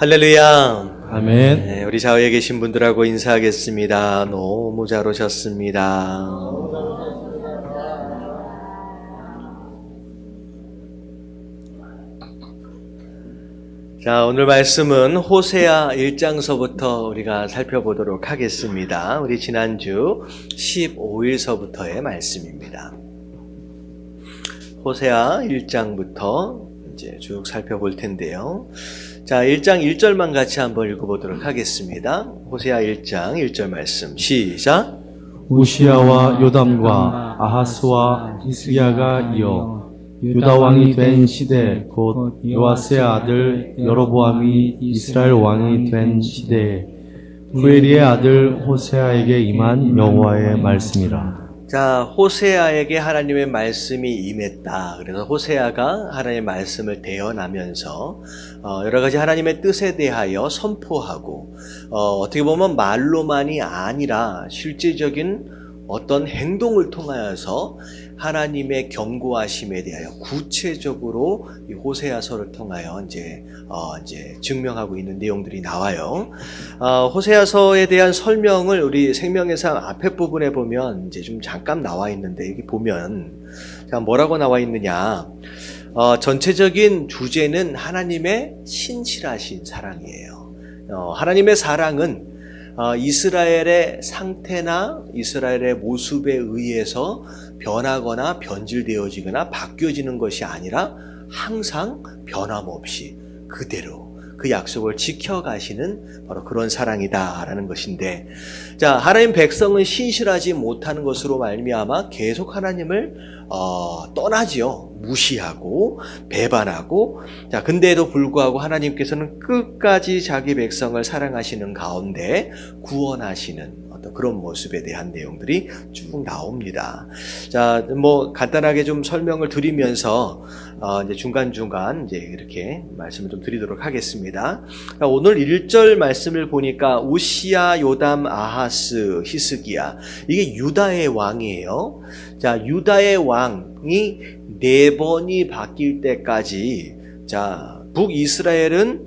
할렐루야. 아멘. 네, 우리 좌우에 계신 분들하고 인사하겠습니다. 너무 잘 오셨습니다. 자, 오늘 말씀은 호세아 1장서부터 우리가 살펴보도록 하겠습니다. 우리 지난주 15일서부터의 말씀입니다. 호세아 1장부터 이제 쭉 살펴볼 텐데요. 자, 1장 1절만 같이 한번 읽어보도록 하겠습니다. 호세아 1장 1절 말씀 시작. 우시야와 요담과 아하스와 히스기야가 이어 유다 왕이 된 시대 곧 요아스의 아들 여로보암이 이스라엘 왕이 된 시대에 부엘리의 아들 호세아에게 임한 여호와의 말씀이라. 자, 호세아에게 하나님의 말씀이 임했다. 그래서 호세아가 하나님의 말씀을 대언하면서 여러 가지 하나님의 뜻에 대하여 선포하고 어떻게 보면 말로만이 아니라 실제적인 어떤 행동을 통하여서 하나님의 경고하심에 대하여 구체적으로 이 호세아서를 통하여 이제 증명하고 있는 내용들이 나와요. 호세아서에 대한 설명을 우리 생명의상 앞에 부분에 보면 이제 좀 잠깐 나와 있는데 여기 보면 자, 뭐라고 나와 있느냐? 전체적인 주제는 하나님의 신실하신 사랑이에요. 하나님의 사랑은 이스라엘의 상태나 이스라엘의 모습에 의해서 변하거나 변질되어지거나 바뀌어지는 것이 아니라 항상 변함없이 그대로 그 약속을 지켜가시는 바로 그런 사랑이다라는 것인데, 자, 하나님 백성은 신실하지 못하는 것으로 말미암아 계속 하나님을 떠나지요. 무시하고 배반하고, 자, 근데도 불구하고 하나님께서는 끝까지 자기 백성을 사랑하시는 가운데 구원하시는 어떤 그런 모습에 대한 내용들이 쭉 나옵니다. 자, 뭐 간단하게 좀 설명을 드리면서 이제 중간중간 이제 이렇게 말씀을 좀 드리도록 하겠습니다. 오늘 1절 말씀을 보니까 우시야, 요담, 아하스, 히스기야, 이게 유다의 왕이에요. 자, 유다의 왕이 4번이 바뀔 때까지, 자, 북이스라엘은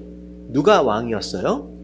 누가 왕이었어요?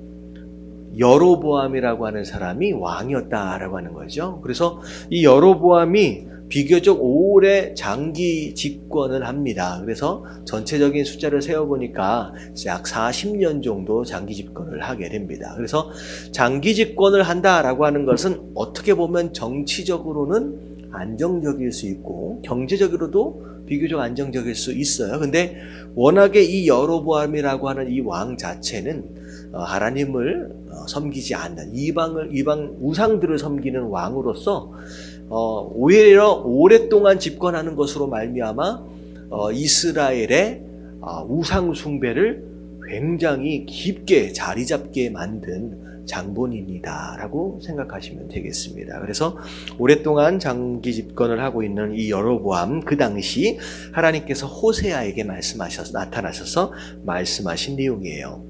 여로보암이라고 하는 사람이 왕이었다라고 하는 거죠. 그래서 이 여로보암이 비교적 오래 장기 집권을 합니다. 그래서 전체적인 숫자를 세어보니까 약 40년 정도 장기 집권을 하게 됩니다. 그래서 장기 집권을 한다라고 하는 것은 어떻게 보면 정치적으로는 안정적일 수 있고 경제적으로도 비교적 안정적일 수 있어요. 근데 워낙에 이 여로보암이라고 하는 이 왕 자체는 하나님을 섬기지 않는 이방 우상들을 섬기는 왕으로서 오히려 오랫동안 집권하는 것으로 말미암아 이스라엘의 우상 숭배를 굉장히 깊게 자리 잡게 만든 장본인이다라고 생각하시면 되겠습니다. 그래서 오랫동안 장기 집권을 하고 있는 이 여로보암, 그 당시 하나님께서 호세아에게 나타나셔서 말씀하신 내용이에요.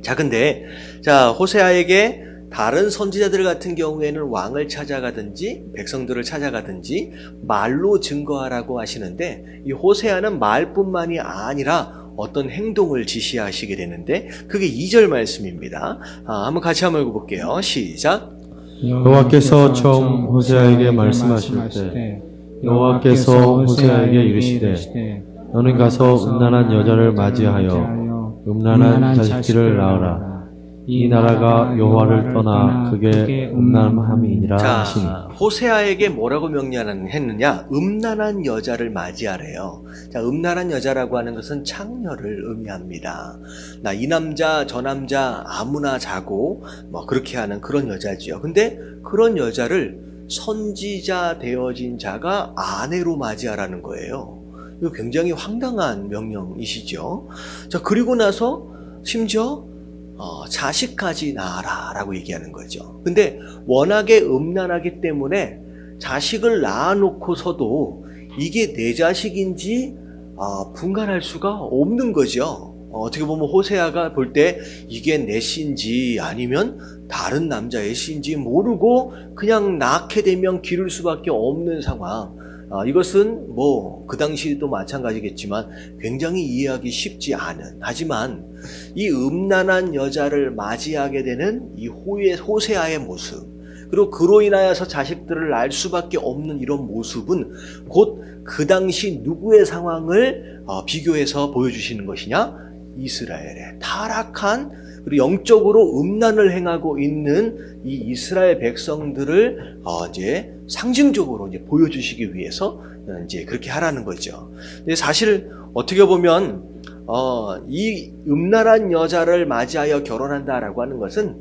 자, 근데 자, 호세아에게 다른 선지자들 같은 경우에는 왕을 찾아가든지 백성들을 찾아가든지 말로 증거하라고 하시는데, 이 호세아는 말뿐만이 아니라 어떤 행동을 지시하시게 되는데 그게 2절 말씀입니다. 한번 같이 한번 읽어볼게요. 시작. 여호와께서 처음 호세아에게 말씀하실 때 여호와께서 호세아에게 이르시되 너는 가서 음란한 여자를 맞이하여 음란한 자식들을 낳으라. 이 나라가 여호와를 떠나 그게 음란함이니라 하시니. 호세아에게 뭐라고 명령했느냐? 음란한 여자를 맞이하래요. 자, 음란한 여자라고 하는 것은 창녀를 의미합니다. 이 남자 저 남자 아무나 자고 뭐 그렇게 하는 그런 여자지요. 근데 그런 여자를 선지자 되어진 자가 아내로 맞이하라는 거예요. 이거 굉장히 황당한 명령이시죠. 자, 그리고 나서 심지어 자식까지 낳아라 라고 얘기하는 거죠. 근데 워낙에 음란하기 때문에 자식을 낳아놓고서도 이게 내 자식인지 분간할 수가 없는 거죠. 어떻게 보면 호세아가 볼 때 이게 내 씨인지 아니면 다른 남자의 씨인지 모르고 그냥 낳게 되면 기를 수밖에 없는 상황. 이것은 뭐 그 당시도 마찬가지겠지만 굉장히 이해하기 쉽지 않은, 하지만 이 음란한 여자를 맞이하게 되는 이 호세아의 모습, 그리고 그로 인하여서 자식들을 낳을 수밖에 없는 이런 모습은 곧 그 당시 누구의 상황을 비교해서 보여주시는 것이냐? 이스라엘의 타락한, 그리고 영적으로 음란을 행하고 있는 이 이스라엘 백성들을 이제 상징적으로 이제 보여주시기 위해서 이제 그렇게 하라는 거죠. 근데 사실 어떻게 보면 이 음란한 여자를 맞이하여 결혼한다라고 하는 것은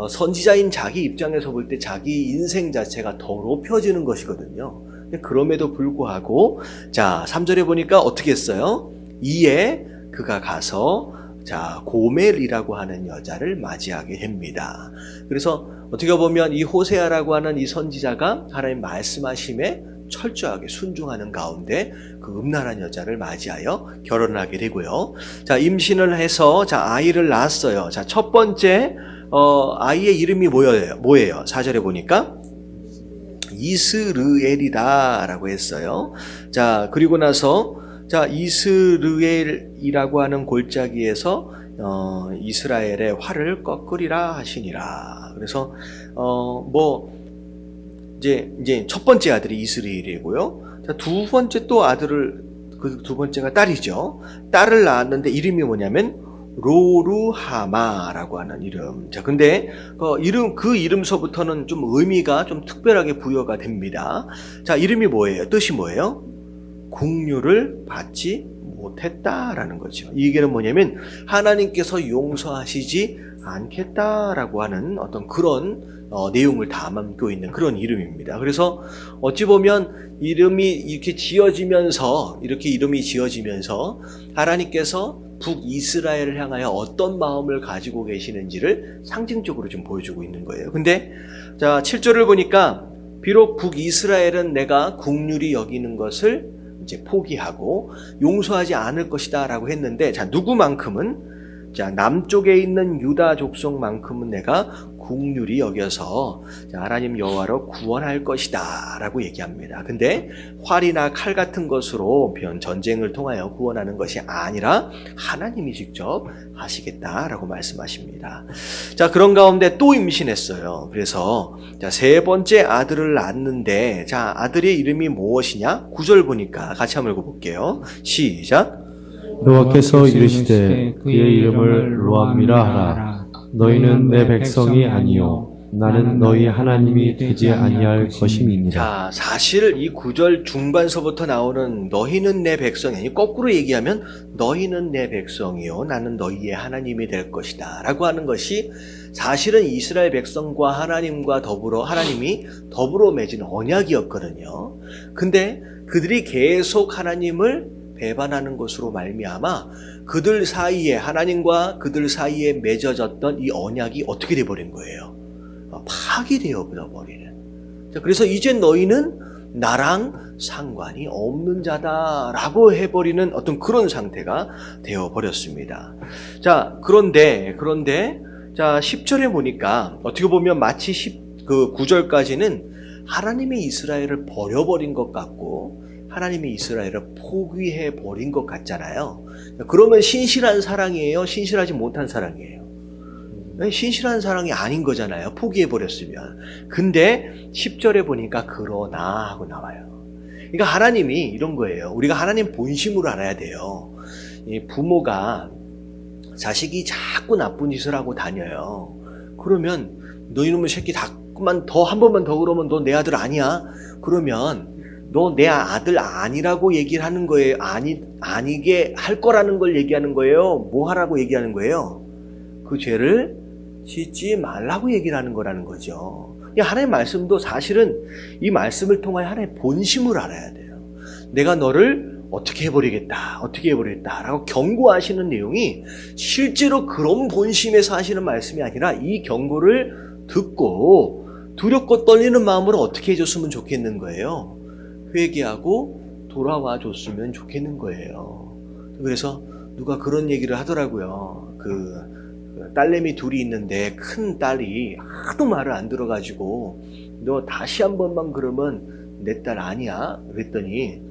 선지자인 자기 입장에서 볼 때 자기 인생 자체가 더럽혀지는 것이거든요. 그럼에도 불구하고 자 3절에 보니까 어떻게 했어요? 이에 그가 가서 자 고멜이라고 하는 여자를 맞이하게 됩니다. 그래서 어떻게 보면 이 호세아라고 하는 이 선지자가 하나님 말씀하심에 철저하게 순종하는 가운데 그 음란한 여자를 맞이하여 결혼하게 되고요. 자 임신을 해서 자 아이를 낳았어요. 자 첫 번째 아이의 이름이 뭐예요? 4절에 보니까 이스르엘이다 라고 했어요. 자 그리고 나서 자 이스르엘이라고 하는 골짜기에서 이스라엘의 활을 꺾으리라 하시니라. 그래서 이제 첫 번째 아들이 이스라엘이고요. 자, 두 번째 또 아들을, 그 두 번째가 딸이죠. 딸을 낳았는데 이름이 뭐냐면 로루하마라고 하는 이름. 자, 근데 그 이름서부터는 좀 의미가 좀 특별하게 부여가 됩니다. 자, 이름이 뭐예요? 뜻이 뭐예요? 국류를 받지 못했다라는 거죠. 이 얘기는 뭐냐면 하나님께서 용서하시지 않겠다라고 하는 어떤 그런 내용을 담고 있는 그런 이름입니다. 그래서 어찌 보면 이렇게 이름이 지어지면서 하나님께서 북이스라엘을 향하여 어떤 마음을 가지고 계시는지를 상징적으로 좀 보여주고 있는 거예요. 근데 자 7절을 보니까 비록 북이스라엘은 내가 국률이 여기는 것을 이제 포기하고 용서하지 않을 것이다 라고 했는데, 자 누구만큼은, 자 남쪽에 있는 유다 족속만큼은 내가 국률이 여겨서 하나님 여호와로 구원할 것이다 라고 얘기합니다. 근데 활이나 칼 같은 것으로 전쟁을 통하여 구원하는 것이 아니라 하나님이 직접 하시겠다라고 말씀하십니다. 자 그런 가운데 또 임신했어요. 그래서 자 세 번째 아들을 낳았는데, 자 아들의 이름이 무엇이냐? 9절 보니까 같이 한번 읽어볼게요. 시작. 여호와께서 이르시되 그의 이름을 로암미라 하라. 너희는 내 백성이 아니요 나는 너희 하나님이 되지 아니할 것임이니라. 자, 사실 이 9절 중반서부터 나오는 너희는 내 백성이 아니, 거꾸로 얘기하면 너희는 내 백성이요 나는 너희의 하나님이 될 것이다 라고 하는 것이 사실은 이스라엘 백성과 하나님과 하나님이 더불어 맺은 언약이었거든요. 근데 그들이 계속 하나님을 배반하는 것으로 말미암아 그들 사이에, 하나님과 그들 사이에 맺어졌던 이 언약이 어떻게 되어버린 거예요? 파기되어 버리는. 그래서 이제 너희는 나랑 상관이 없는 자다라고 해버리는 어떤 그런 상태가 되어버렸습니다. 자, 그런데 자 10절에 보니까 어떻게 보면 마치 9절까지는 하나님이 이스라엘을 버려버린 것 같고 하나님이 이스라엘을 포기해버린 것 같잖아요. 그러면 신실한 사랑이에요? 신실하지 못한 사랑이에요? 신실한 사랑이 아닌 거잖아요. 포기해버렸으면. 근데 10절에 보니까 그러나 하고 나와요. 그러니까 하나님이 이런 거예요. 우리가 하나님 본심으로 알아야 돼요. 이 부모가 자식이 자꾸 나쁜 짓을 하고 다녀요. 그러면 너 이놈의 새끼 자꾸만 한 번만 더 그러면 너 내 아들 아니야? 그러면 너 내 아들 아니라고 얘기를 하는 거예요? 아니게 할 거라는 걸 얘기하는 거예요? 뭐 하라고 얘기하는 거예요? 그 죄를 짓지 말라고 얘기를 하는 거라는 거죠. 하나님의 말씀도 사실은 이 말씀을 통하여 하나님의 본심을 알아야 돼요. 내가 너를 어떻게 해버리겠다 라고 경고하시는 내용이 실제로 그런 본심에서 하시는 말씀이 아니라 이 경고를 듣고 두렵고 떨리는 마음으로 어떻게 해줬으면 좋겠는 거예요? 회개하고 돌아와 줬으면 좋겠는 거예요. 그래서 누가 그런 얘기를 하더라고요. 딸내미 둘이 있는데 큰 딸이 하도 말을 안 들어가지고 너 다시 한 번만 그러면 내 딸 아니야? 그랬더니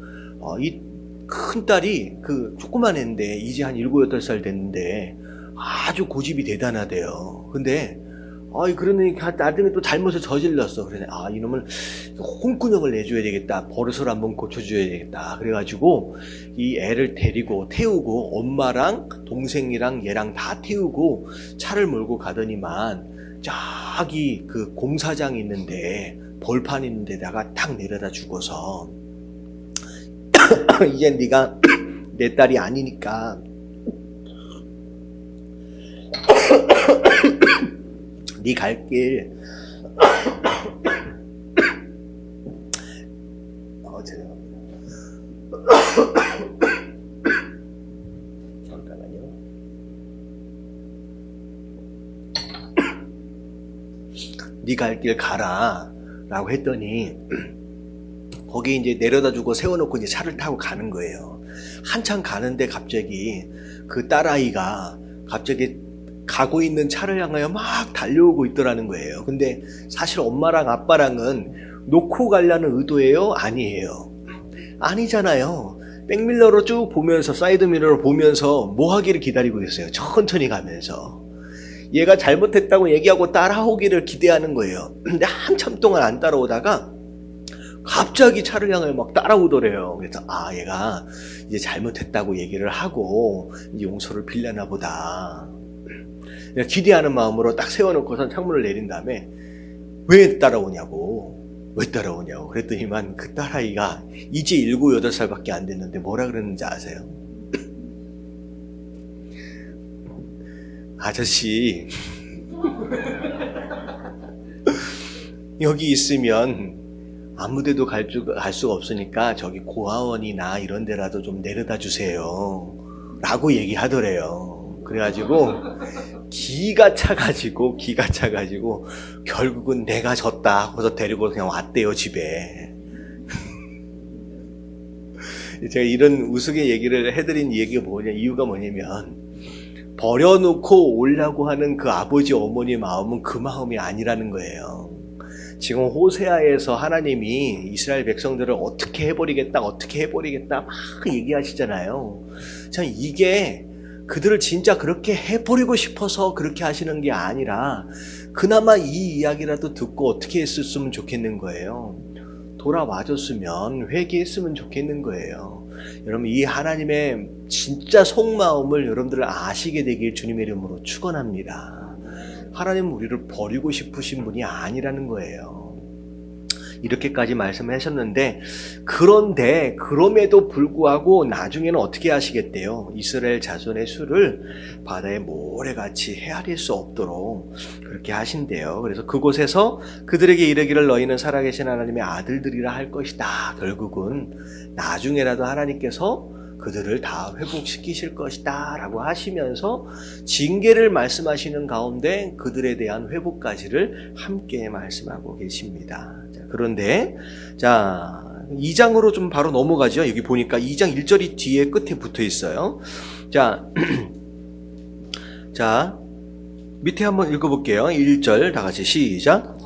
이 큰 딸이 그 조그만 애인데 이제 한 7, 8살 됐는데 아주 고집이 대단하대요. 근데 그러니 나중에 또 잘못을 저질렀어. 그러네. 이놈을 홍군형을 내줘야 되겠다. 버릇을 한번 고쳐줘야 되겠다. 그래가지고 이 애를 데리고 태우고 엄마랑 동생이랑 얘랑 다 태우고 차를 몰고 가더니만 저기 그 공사장 있는데 벌판 있는 데다가 딱 내려다 주고서 이제 네가 내 딸이 아니니까 네 갈 길 잠깐만요. 네 갈 길 가라 라고 했더니 거기 이제 내려다 주고 세워놓고 이제 차를 타고 가는 거예요. 한참 가는데 갑자기 그 딸아이가 갑자기 가고 있는 차를 향하여 막 달려오고 있더라는 거예요. 근데 사실 엄마랑 아빠랑은 놓고 가려는 의도예요? 아니에요. 아니잖아요. 백밀러로 쭉 보면서 사이드미러로 보면서 뭐 하기를 기다리고 있어요. 천천히 가면서. 얘가 잘못했다고 얘기하고 따라오기를 기대하는 거예요. 근데 한참 동안 안 따라오다가 갑자기 차를 향해 막 따라오더래요. 그래서 얘가 이제 잘못했다고 얘기를 하고 이제 용서를 빌려나 보다. 기대하는 마음으로 딱 세워놓고선 창문을 내린 다음에 왜 따라오냐고 그랬더니만 그 딸아이가 이제 7, 8살밖에 안 됐는데 뭐라 그랬는지 아세요? 아저씨 여기 있으면 아무데도 갈 수가 없으니까 저기 고아원이나 이런 데라도 좀 내려다 주세요 라고 얘기하더래요. 그래가지고 기가 차가지고 결국은 내가 졌다 하고서 데리고 그냥 왔대요 집에. 제가 이런 우스개 얘기를 해드린 이유가 뭐냐면 버려놓고 오려고 하는 그 아버지 어머니 마음은 그 마음이 아니라는 거예요. 지금 호세아에서 하나님이 이스라엘 백성들을 어떻게 해버리겠다 막 얘기하시잖아요. 참 이게 그들을 진짜 그렇게 해버리고 싶어서 그렇게 하시는 게 아니라 그나마 이 이야기라도 듣고 어떻게 했었으면 좋겠는 거예요. 돌아와줬으면 회개했으면 좋겠는 거예요. 여러분 이 하나님의 진짜 속마음을 여러분들 아시게 되길 주님의 이름으로 축원합니다. 하나님은 우리를 버리고 싶으신 분이 아니라는 거예요. 이렇게까지 말씀하셨는데 그런데 그럼에도 불구하고 나중에는 어떻게 하시겠대요? 이스라엘 자손의 수를 바다의 모래같이 헤아릴 수 없도록 그렇게 하신대요. 그래서 그곳에서 그들에게 이르기를 너희는 살아계신 하나님의 아들들이라 할 것이다. 결국은 나중에라도 하나님께서 그들을 다 회복시키실 것이다 라고 하시면서 징계를 말씀하시는 가운데 그들에 대한 회복까지를 함께 말씀하고 계십니다. 자, 그런데 2장으로 좀 바로 넘어가죠. 여기 보니까 2장 1절이 뒤에 끝에 붙어 있어요. 자, 밑에 한번 읽어볼게요. 1절 다 같이 시작.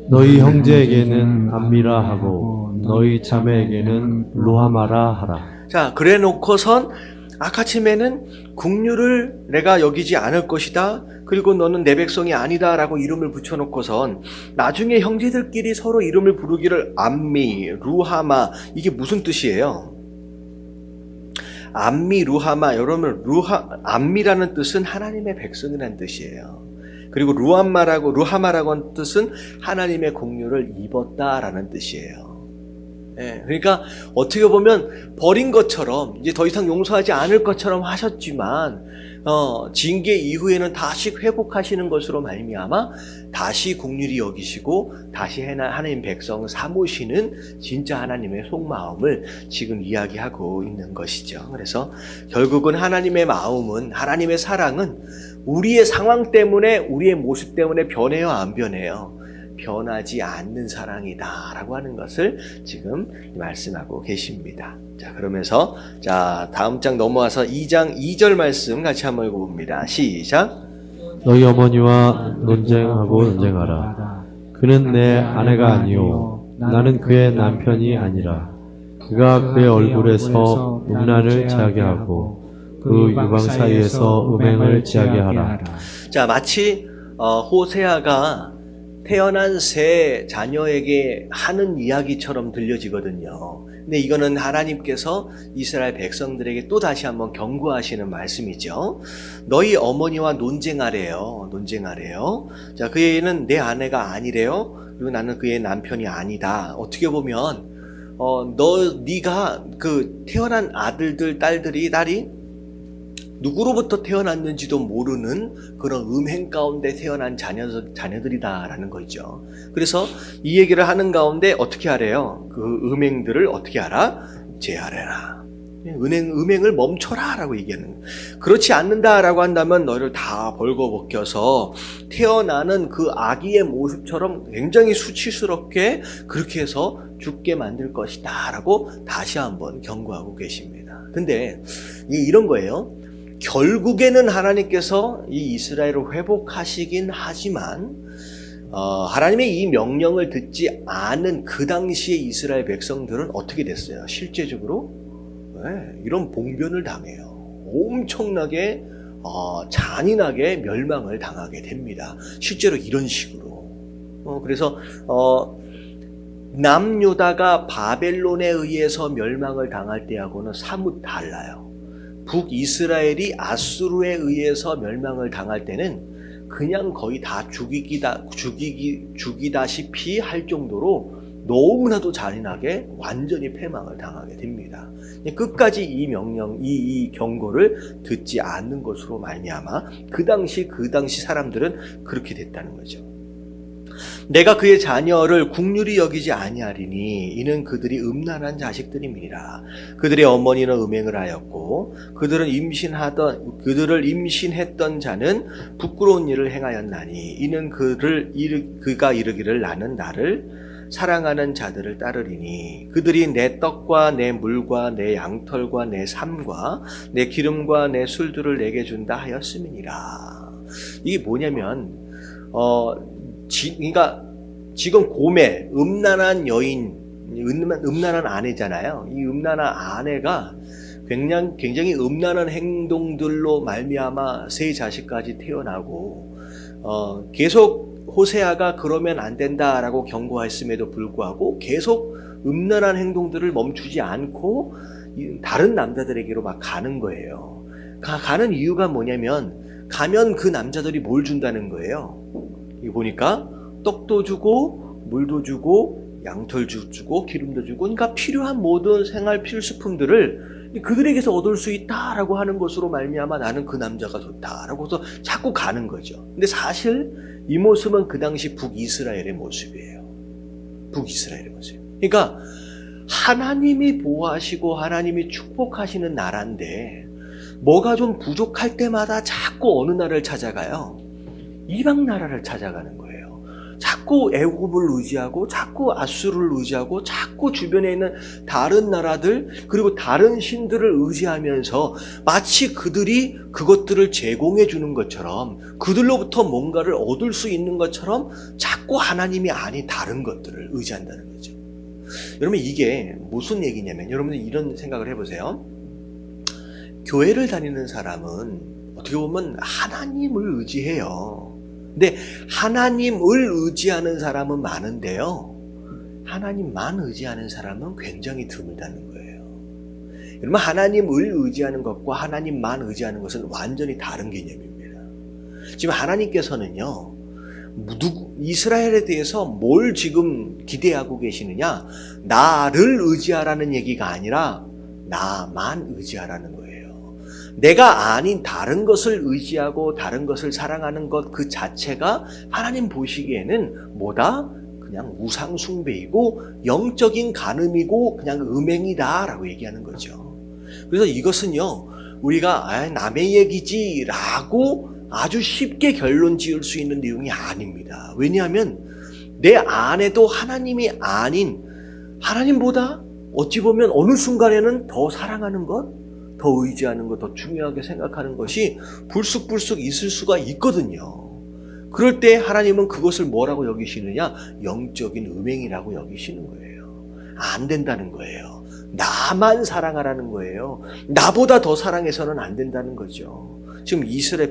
너희 형제에게는 암미라 하고 너희 자매에게는 루하마라 하라. 자, 그래 놓고선 아카침에는 국류를 내가 여기지 않을 것이다. 그리고 너는 내 백성이 아니다 라고 이름을 붙여놓고선 나중에 형제들끼리 서로 이름을 부르기를 암미, 루하마 이게 무슨 뜻이에요? 암미, 루하마 여러분 암미라는 뜻은 하나님의 백성이라는 뜻이에요. 그리고 루하마라고 하는 뜻은 하나님의 공유를 입었다라는 뜻이에요. 그러니까 어떻게 보면 버린 것처럼 이제 더 이상 용서하지 않을 것처럼 하셨지만 징계 이후에는 다시 회복하시는 것으로 말미암아 다시 긍휼히 여기시고 다시 하나님 백성 삼으시는 진짜 하나님의 속마음을 지금 이야기하고 있는 것이죠. 그래서 결국은 하나님의 마음은 하나님의 사랑은 우리의 상황 때문에 우리의 모습 때문에 변해요 안 변해요? 변하지 않는 사랑이다 라고 하는 것을 지금 말씀하고 계십니다. 자, 그러면서 다음 장 넘어와서 2장 2절 말씀 같이 한번 읽어봅니다. 시작. 너희 어머니와 논쟁하라. 그는 내 아내가 아니요 나는 그의 남편이 아니라 그가 그의 얼굴에서 음란을 제하게 하고 그 유방 사이에서 음행을 제하게 하라. 자, 마치 호세아가 태어난 새 자녀에게 하는 이야기처럼 들려지거든요. 근데 이거는 하나님께서 이스라엘 백성들에게 또 다시 한번 경고하시는 말씀이죠. 너희 어머니와 논쟁하래요. 자, 그 애는 내 아내가 아니래요. 그리고 나는 그의 남편이 아니다. 어떻게 보면 네가 그 태어난 아들들, 딸이 누구로부터 태어났는지도 모르는 그런 음행 가운데 태어난 자녀들이다라는 거죠. 그래서 이 얘기를 하는 가운데 어떻게 하래요? 그 음행들을 어떻게 하라? 제하래라. 음행을 멈춰라 라고 얘기하는 거예요. 그렇지 않는다라고 한다면 너희를 다 벌거벗겨서 태어나는 그 아기의 모습처럼 굉장히 수치스럽게 그렇게 해서 죽게 만들 것이다 라고 다시 한번 경고하고 계십니다. 근데 이런 거예요. 결국에는 하나님께서 이 이스라엘을 회복하시긴 하지만 하나님의 이 명령을 듣지 않은 그 당시의 이스라엘 백성들은 어떻게 됐어요? 실제적으로 이런 봉변을 당해요. 엄청나게 잔인하게 멸망을 당하게 됩니다. 실제로 이런 식으로. 그래서 남유다가 바벨론에 의해서 멸망을 당할 때하고는 사뭇 달라요. 북이스라엘이 아수르에 의해서 멸망을 당할 때는 그냥 거의 다 죽이다시피 할 정도로 너무나도 잔인하게 완전히 패망을 당하게 됩니다. 끝까지 이 명령, 이 경고를 듣지 않는 것으로 말미암아 그 당시 사람들은 그렇게 됐다는 거죠. 내가 그의 자녀를 국률이 여기지 아니하리니 이는 그들이 음란한 자식들임이니라. 그들의 어머니는 음행을 하였고 그들을 임신했던 자는 부끄러운 일을 행하였나니 이는 그가 이르기를 나는 나를 사랑하는 자들을 따르리니 그들이 내 떡과 내 물과 내 양털과 내 삶과 내 기름과 내 술들을 내게 준다 하였음이니라. 이게 뭐냐면 그러니까 지금 고매, 음란한 여인, 음란한 아내잖아요. 이 음란한 아내가 굉장히 음란한 행동들로 말미암아 세 자식까지 태어나고 계속 호세아가 그러면 안 된다라고 경고했음에도 불구하고 계속 음란한 행동들을 멈추지 않고 다른 남자들에게로 막 가는 거예요. 가는 이유가 뭐냐면 가면 그 남자들이 뭘 준다는 거예요. 이거 보니까 떡도 주고 물도 주고 양털도 주고 기름도 주고 그러니까 필요한 모든 생활 필수품들을 그들에게서 얻을 수 있다라고 하는 것으로 말미암아 나는 그 남자가 좋다라고 해서 자꾸 가는 거죠. 근데 사실 이 모습은 그 당시 북이스라엘의 모습이에요. 북이스라엘의 모습. 그러니까 하나님이 보호하시고 하나님이 축복하시는 나라인데 뭐가 좀 부족할 때마다 자꾸 어느 나라를 찾아가요? 이방 나라를 찾아가는 거예요. 자꾸 애굽을 의지하고 자꾸 아수르를 의지하고 자꾸 주변에 있는 다른 나라들 그리고 다른 신들을 의지하면서 마치 그들이 그것들을 제공해 주는 것처럼 그들로부터 뭔가를 얻을 수 있는 것처럼 자꾸 하나님이 아닌 다른 것들을 의지한다는 거죠. 여러분 이게 무슨 얘기냐면 여러분들 이런 생각을 해보세요. 교회를 다니는 사람은 어떻게 보면 하나님을 의지해요. 근데 하나님을 의지하는 사람은 많은데요. 하나님만 의지하는 사람은 굉장히 드물다는 거예요. 여러분 하나님을 의지하는 것과 하나님만 의지하는 것은 완전히 다른 개념입니다. 지금 하나님께서는요. 이스라엘에 대해서 뭘 지금 기대하고 계시느냐? 나를 의지하라는 얘기가 아니라 나만 의지하라는 거예요. 내가 아닌 다른 것을 의지하고 다른 것을 사랑하는 것 그 자체가 하나님 보시기에는 뭐다? 그냥 우상 숭배이고 영적인 간음이고 그냥 음행이다 라고 얘기하는 거죠. 그래서 이것은요 우리가 남의 얘기지 라고 아주 쉽게 결론 지을 수 있는 내용이 아닙니다. 왜냐하면 내 안에도 하나님이 아닌 하나님보다 어찌 보면 어느 순간에는 더 사랑하는 것 더 의지하는 것, 더 중요하게 생각하는 것이 불쑥불쑥 있을 수가 있거든요. 그럴 때 하나님은 그것을 뭐라고 여기시느냐? 영적인 음행이라고 여기시는 거예요. 안 된다는 거예요. 나만 사랑하라는 거예요. 나보다 더 사랑해서는 안 된다는 거죠. 지금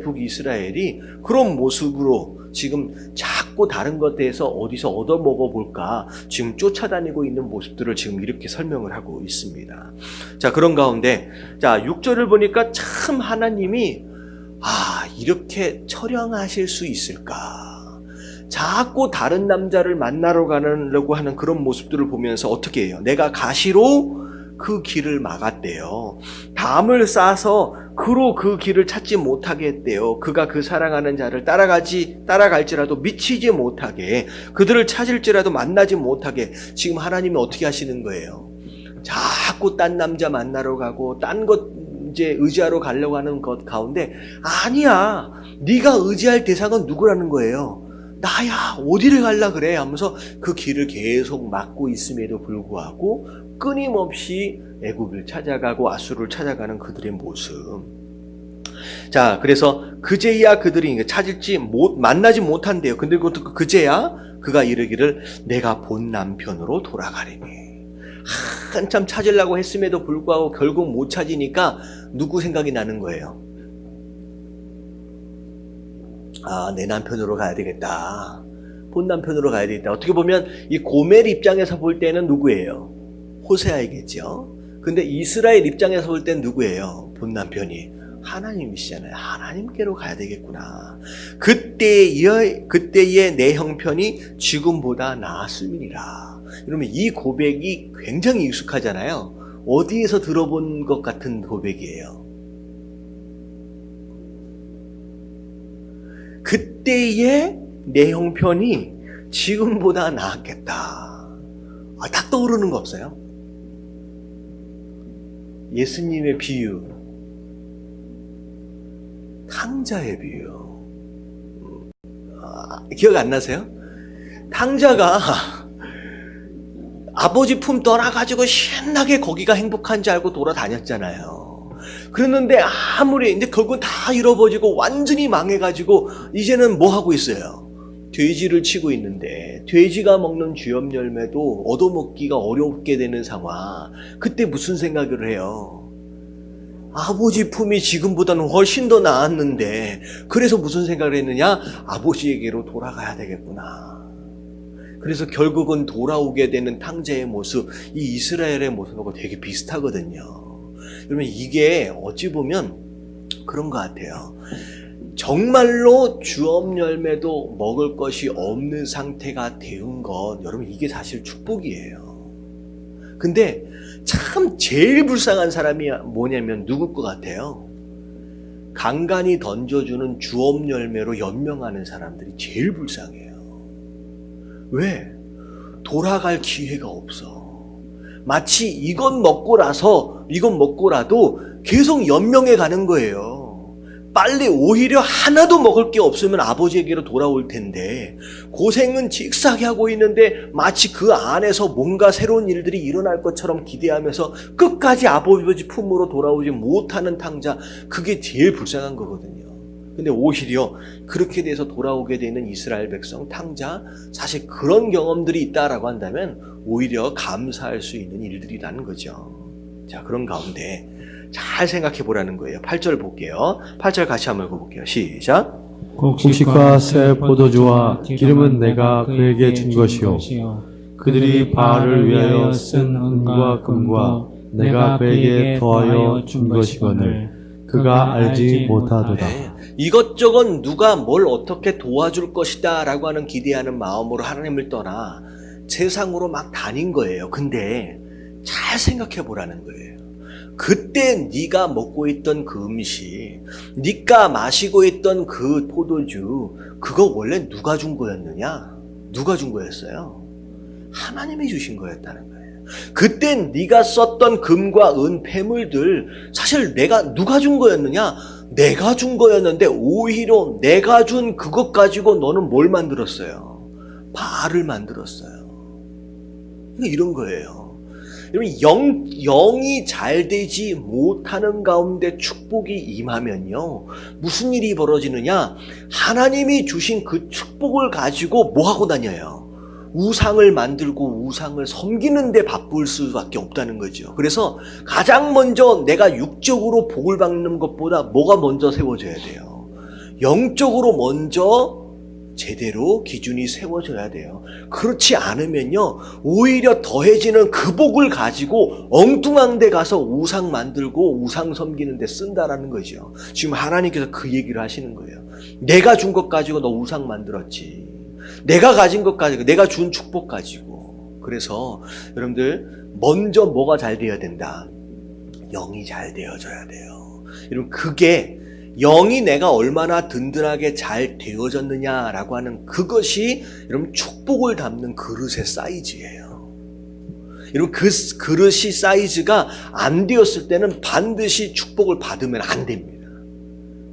북이스라엘이 그런 모습으로 지금 자꾸 다른 것에 대해서 어디서 얻어먹어 볼까 지금 쫓아다니고 있는 모습들을 지금 이렇게 설명을 하고 있습니다. 자, 그런 가운데 자 6절을 보니까 참 하나님이 이렇게 처량하실 수 있을까? 자꾸 다른 남자를 만나러 가려고 하는 그런 모습들을 보면서 어떻게 해요? 내가 가시로 그 길을 막았대요. 담을 싸서 그로 그 길을 찾지 못하게 했대요. 그가 그 사랑하는 자를 따라갈지라도 미치지 못하게, 그들을 찾을지라도 만나지 못하게 지금 하나님이 어떻게 하시는 거예요? 자꾸 딴 남자 만나러 가고 딴 것 이제 의지하러 가려고 하는 것 가운데 아니야. 네가 의지할 대상은 누구라는 거예요? 나야. 어디를 갈라 그래? 하면서 그 길을 계속 막고 있음에도 불구하고 끊임없이 애굽을 찾아가고 아수르를 찾아가는 그들의 모습. 자, 그래서 그제야 그들이 만나지 못한대요. 근데 그제야 그가 이르기를 내가 본 남편으로 돌아가리니. 한참 찾으려고 했음에도 불구하고 결국 못 찾으니까 누구 생각이 나는 거예요? 내 남편으로 가야 되겠다. 본 남편으로 가야 되겠다. 어떻게 보면 이 고멜 입장에서 볼 때는 누구예요? 호세아이겠죠. 근데 이스라엘 입장에서 볼 때는 누구예요? 본 남편이 하나님이시잖아요. 하나님께로 가야 되겠구나. 그때의 내 형편이 지금보다 나았음이니라. 그러면 이 고백이 굉장히 익숙하잖아요. 어디에서 들어본 것 같은 고백이에요. 그때의 내 형편이 지금보다 나았겠다. 딱 떠오르는 거 없어요? 예수님의 비유, 탕자의 비유. 기억 안 나세요? 탕자가 아버지 품 떠나가지고 신나게 거기가 행복한 줄 알고 돌아다녔잖아요. 그랬는데 이제 결국은 다 잃어버리고 완전히 망해가지고 이제는 뭐 하고 있어요? 돼지를 치고 있는데 돼지가 먹는 주엽 열매도 얻어먹기가 어렵게 되는 상황. 그때 무슨 생각을 해요? 아버지 품이 지금보다는 훨씬 더 나았는데 그래서 무슨 생각을 했느냐? 아버지에게로 돌아가야 되겠구나. 그래서 결국은 돌아오게 되는 탕자의 모습, 이 이스라엘의 모습하고 되게 비슷하거든요. 그러면 이게 어찌 보면 그런 것 같아요. 정말로 주업 열매도 먹을 것이 없는 상태가 되는 것, 여러분 이게 사실 축복이에요. 근데 참 제일 불쌍한 사람이 뭐냐면 누굴 것 같아요? 간간히 던져주는 주업 열매로 연명하는 사람들이 제일 불쌍해요. 왜? 돌아갈 기회가 없어. 마치 이건 먹고라도 계속 연명해 가는 거예요. 빨리 오히려 하나도 먹을 게 없으면 아버지에게로 돌아올 텐데 고생은 직사게 하고 있는데 마치 그 안에서 뭔가 새로운 일들이 일어날 것처럼 기대하면서 끝까지 아버지 품으로 돌아오지 못하는 탕자, 그게 제일 불쌍한 거거든요. 근데 오히려 그렇게 돼서 돌아오게 되는 이스라엘 백성, 탕자, 사실 그런 경험들이 있다라고 한다면 오히려 감사할 수 있는 일들이라는 거죠. 자, 그런 가운데 잘 생각해 보라는 거예요. 8절 볼게요. 8절 같이 한번 읽어볼게요. 시작. 곡식과 새 포도주와 기름은 내가 그에게 준 것이요 그들이 바알을 위하여 쓴 은과 금과 내가 그에게 더하여 준 것이거늘 그가 알지 못하도다. 네. 이것저것 누가 뭘 어떻게 도와줄 것이다 라고 하는 기대하는 마음으로 하나님을 떠나 세상으로 막 다닌 거예요. 근데 잘 생각해 보라는 거예요. 그때 네가 먹고 있던 그 음식, 네가 마시고 있던 그 포도주, 그거 원래 누가 준 거였느냐? 누가 준 거였어요? 하나님이 주신 거였다는 거예요. 그때 네가 썼던 금과 은, 폐물들, 사실 누가 준 거였느냐? 내가 준 거였는데 오히려 내가 준 그것 가지고 너는 뭘 만들었어요? 바알을 만들었어요. 이런 거예요. 여러분 영이 잘 되지 못하는 가운데 축복이 임하면요, 무슨 일이 벌어지느냐? 하나님이 주신 그 축복을 가지고 뭐 하고 다녀요? 우상을 만들고 우상을 섬기는 데 바쁠 수밖에 없다는 거죠. 그래서 가장 먼저 내가 육적으로 복을 받는 것보다 뭐가 먼저 세워져야 돼요? 영적으로 먼저 제대로 기준이 세워져야 돼요. 그렇지 않으면요, 오히려 더해지는 그 복을 가지고 엉뚱한 데 가서 우상 만들고 우상 섬기는 데 쓴다라는 거죠. 지금 하나님께서 그 얘기를 하시는 거예요. 내가 준 것 가지고 너 우상 만들었지. 내가 가진 것 가지고, 내가 준 축복 가지고. 그래서 여러분들 먼저 뭐가 잘 되어야 된다? 영이 잘 되어져야 돼요. 여러분, 그게 영이 내가 얼마나 든든하게 잘 되어졌느냐라고 하는 그것이 여러분 축복을 담는 그릇의 사이즈예요. 여러분, 그 그릇이 사이즈가 안 되었을 때는 반드시 축복을 받으면 안 됩니다.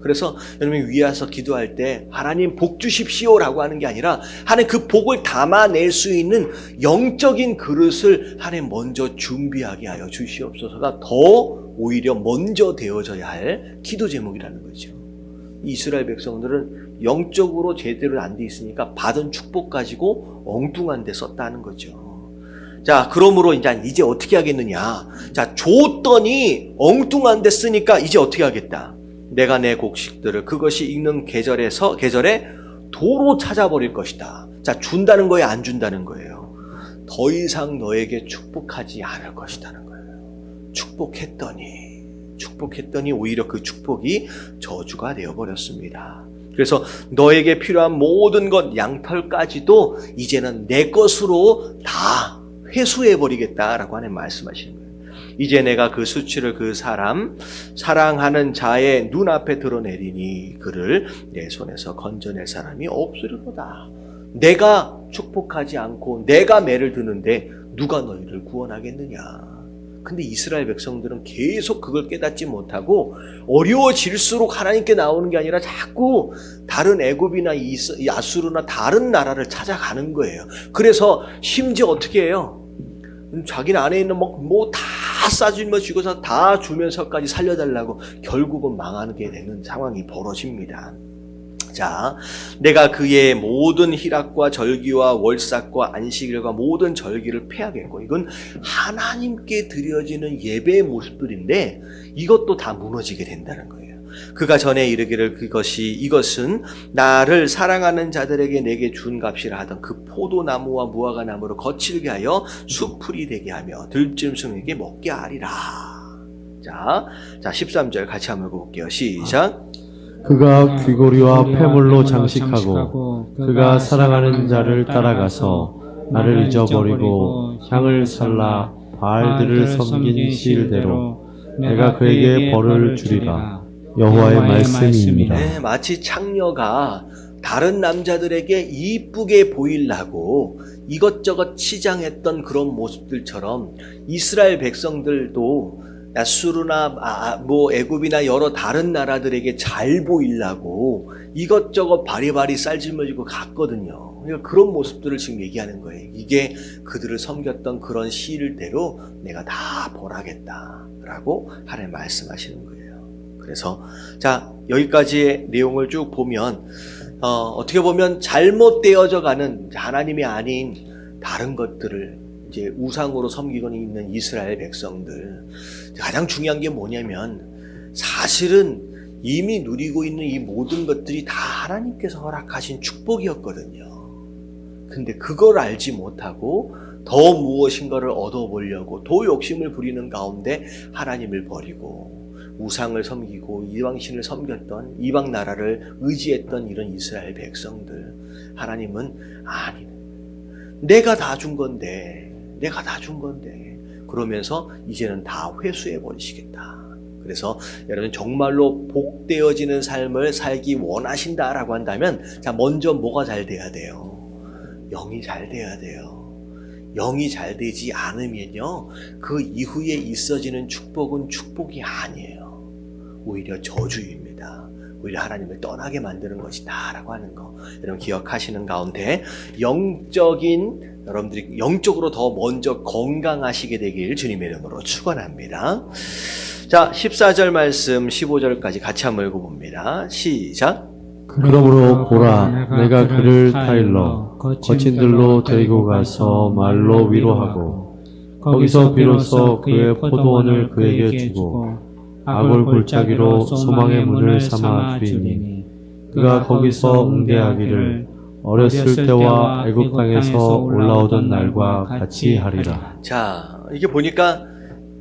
그래서 여러분이 위에 와서 기도할 때 하나님 복 주십시오라고 하는 게 아니라 하나님 그 복을 담아낼 수 있는 영적인 그릇을 하나님 먼저 준비하게 하여 주시옵소서가 더 오히려 먼저 되어져야 할 기도 제목이라는 거죠. 이스라엘 백성들은 영적으로 제대로 안 돼 있으니까 받은 축복 가지고 엉뚱한 데 썼다는 거죠. 자, 그러므로 이제 어떻게 하겠느냐? 자, 줬더니 엉뚱한 데 쓰니까 이제 어떻게 하겠다? 내가 내 곡식들을 그것이 익는 계절에 도로 찾아버릴 것이다. 자, 준다는 거예요, 안 준다는 거예요? 더 이상 너에게 축복하지 않을 것이라는 거예요. 축복했더니 오히려 그 축복이 저주가 되어버렸습니다. 그래서 너에게 필요한 모든 것, 양털까지도 이제는 내 것으로 다 회수해버리겠다라고 하는 말씀하시는 거예요. 이제 내가 그 수치를 그 사랑하는 자의 눈앞에 드러내리니 그를 내 손에서 건져낼 사람이 없으리로다. 내가 축복하지 않고 내가 매를 드는데 누가 너희를 구원하겠느냐. 근데 이스라엘 백성들은 계속 그걸 깨닫지 못하고 어려워질수록 하나님께 나오는 게 아니라 자꾸 다른 애굽이나 아수르나 다른 나라를 찾아가는 거예요. 그래서 심지어 어떻게 해요? 자기네 안에 있는 뭐 다 싸주면 주고서 다 주면서까지 살려달라고 결국은 망하게 되는 상황이 벌어집니다. 자, 내가 그의 모든 희락과 절기와 월삭과 안식일과 모든 절기를 폐하겠고, 이건 하나님께 드려지는 예배의 모습들인데 이것도 다 무너지게 된다는 거예요. 그가 전에 이르기를 이것은 나를 사랑하는 자들에게 내게 준 값이라 하던 그 포도나무와 무화과나무를 거칠게 하여 수풀이 되게 하며 들짐승에게 먹게 하리라. 자 13절 같이 한번 볼게요. 시작. 그가 귀고리와 폐물로 장식하고 그가 사랑하는 자를 따라가서 나를 잊어버리고 향을 살라 바알들을 섬긴 시일대로 내가 그에게 벌을 주리라. 여호와의 말씀입니다. 네, 마치 창녀가 다른 남자들에게 이쁘게 보이려고 이것저것 치장했던 그런 모습들처럼 이스라엘 백성들도 아수르나 애굽이나 여러 다른 나라들에게 잘 보이려고 이것저것 바리바리 쌀질머지고 갔거든요. 그러니까 그런 모습들을 지금 얘기하는 거예요. 이게 그들을 섬겼던 그런 시일대로 내가 다 벌하겠다라고 하나님 말씀하시는 거예요. 그래서 자, 여기까지의 내용을 쭉 보면 어떻게 보면 잘못되어져 가는 하나님이 아닌 다른 것들을 이제 우상으로 섬기고 있는 이스라엘 백성들, 가장 중요한 게 뭐냐면 사실은 이미 누리고 있는 이 모든 것들이 다 하나님께서 허락하신 축복이었거든요. 근데 그걸 알지 못하고 더 무엇인가를 얻어보려고 더 욕심을 부리는 가운데 하나님을 버리고 우상을 섬기고 이방신을 섬겼던, 이방 나라를 의지했던 이런 이스라엘 백성들, 하나님은 아니, 내가 다 준 건데 그러면서 이제는 다 회수해 버리시겠다. 그래서 여러분 정말로 복되어지는 삶을 살기 원하신다라고 한다면, 자, 먼저 뭐가 잘 돼야 돼요? 영이 잘 돼야 돼요. 영이 잘 되지 않으면요, 그 이후에 있어지는 축복은 축복이 아니에요. 오히려 저주입니다. 오히려 하나님을 떠나게 만드는 것이다 라고 하는 거 여러분 기억하시는 가운데 여러분들이 영적으로 더 먼저 건강하시게 되길 주님의 이름으로 축원합니다. 자, 14절 말씀 15절까지 같이 한번 읽어봅니다. 시작. 그러므로 보라, 내가 그를 타일러 거친 들로 데리고 가서 말로 위로하고 거기서 비로소 그의 포도원을 그에게 주고 아골 골짜기로 소망의 문을 삼아 주리니 그가 거기서 응대하기를 어렸을 때와 애굽 땅에서 올라오던 날과 같이 하리라. 자, 이게 보니까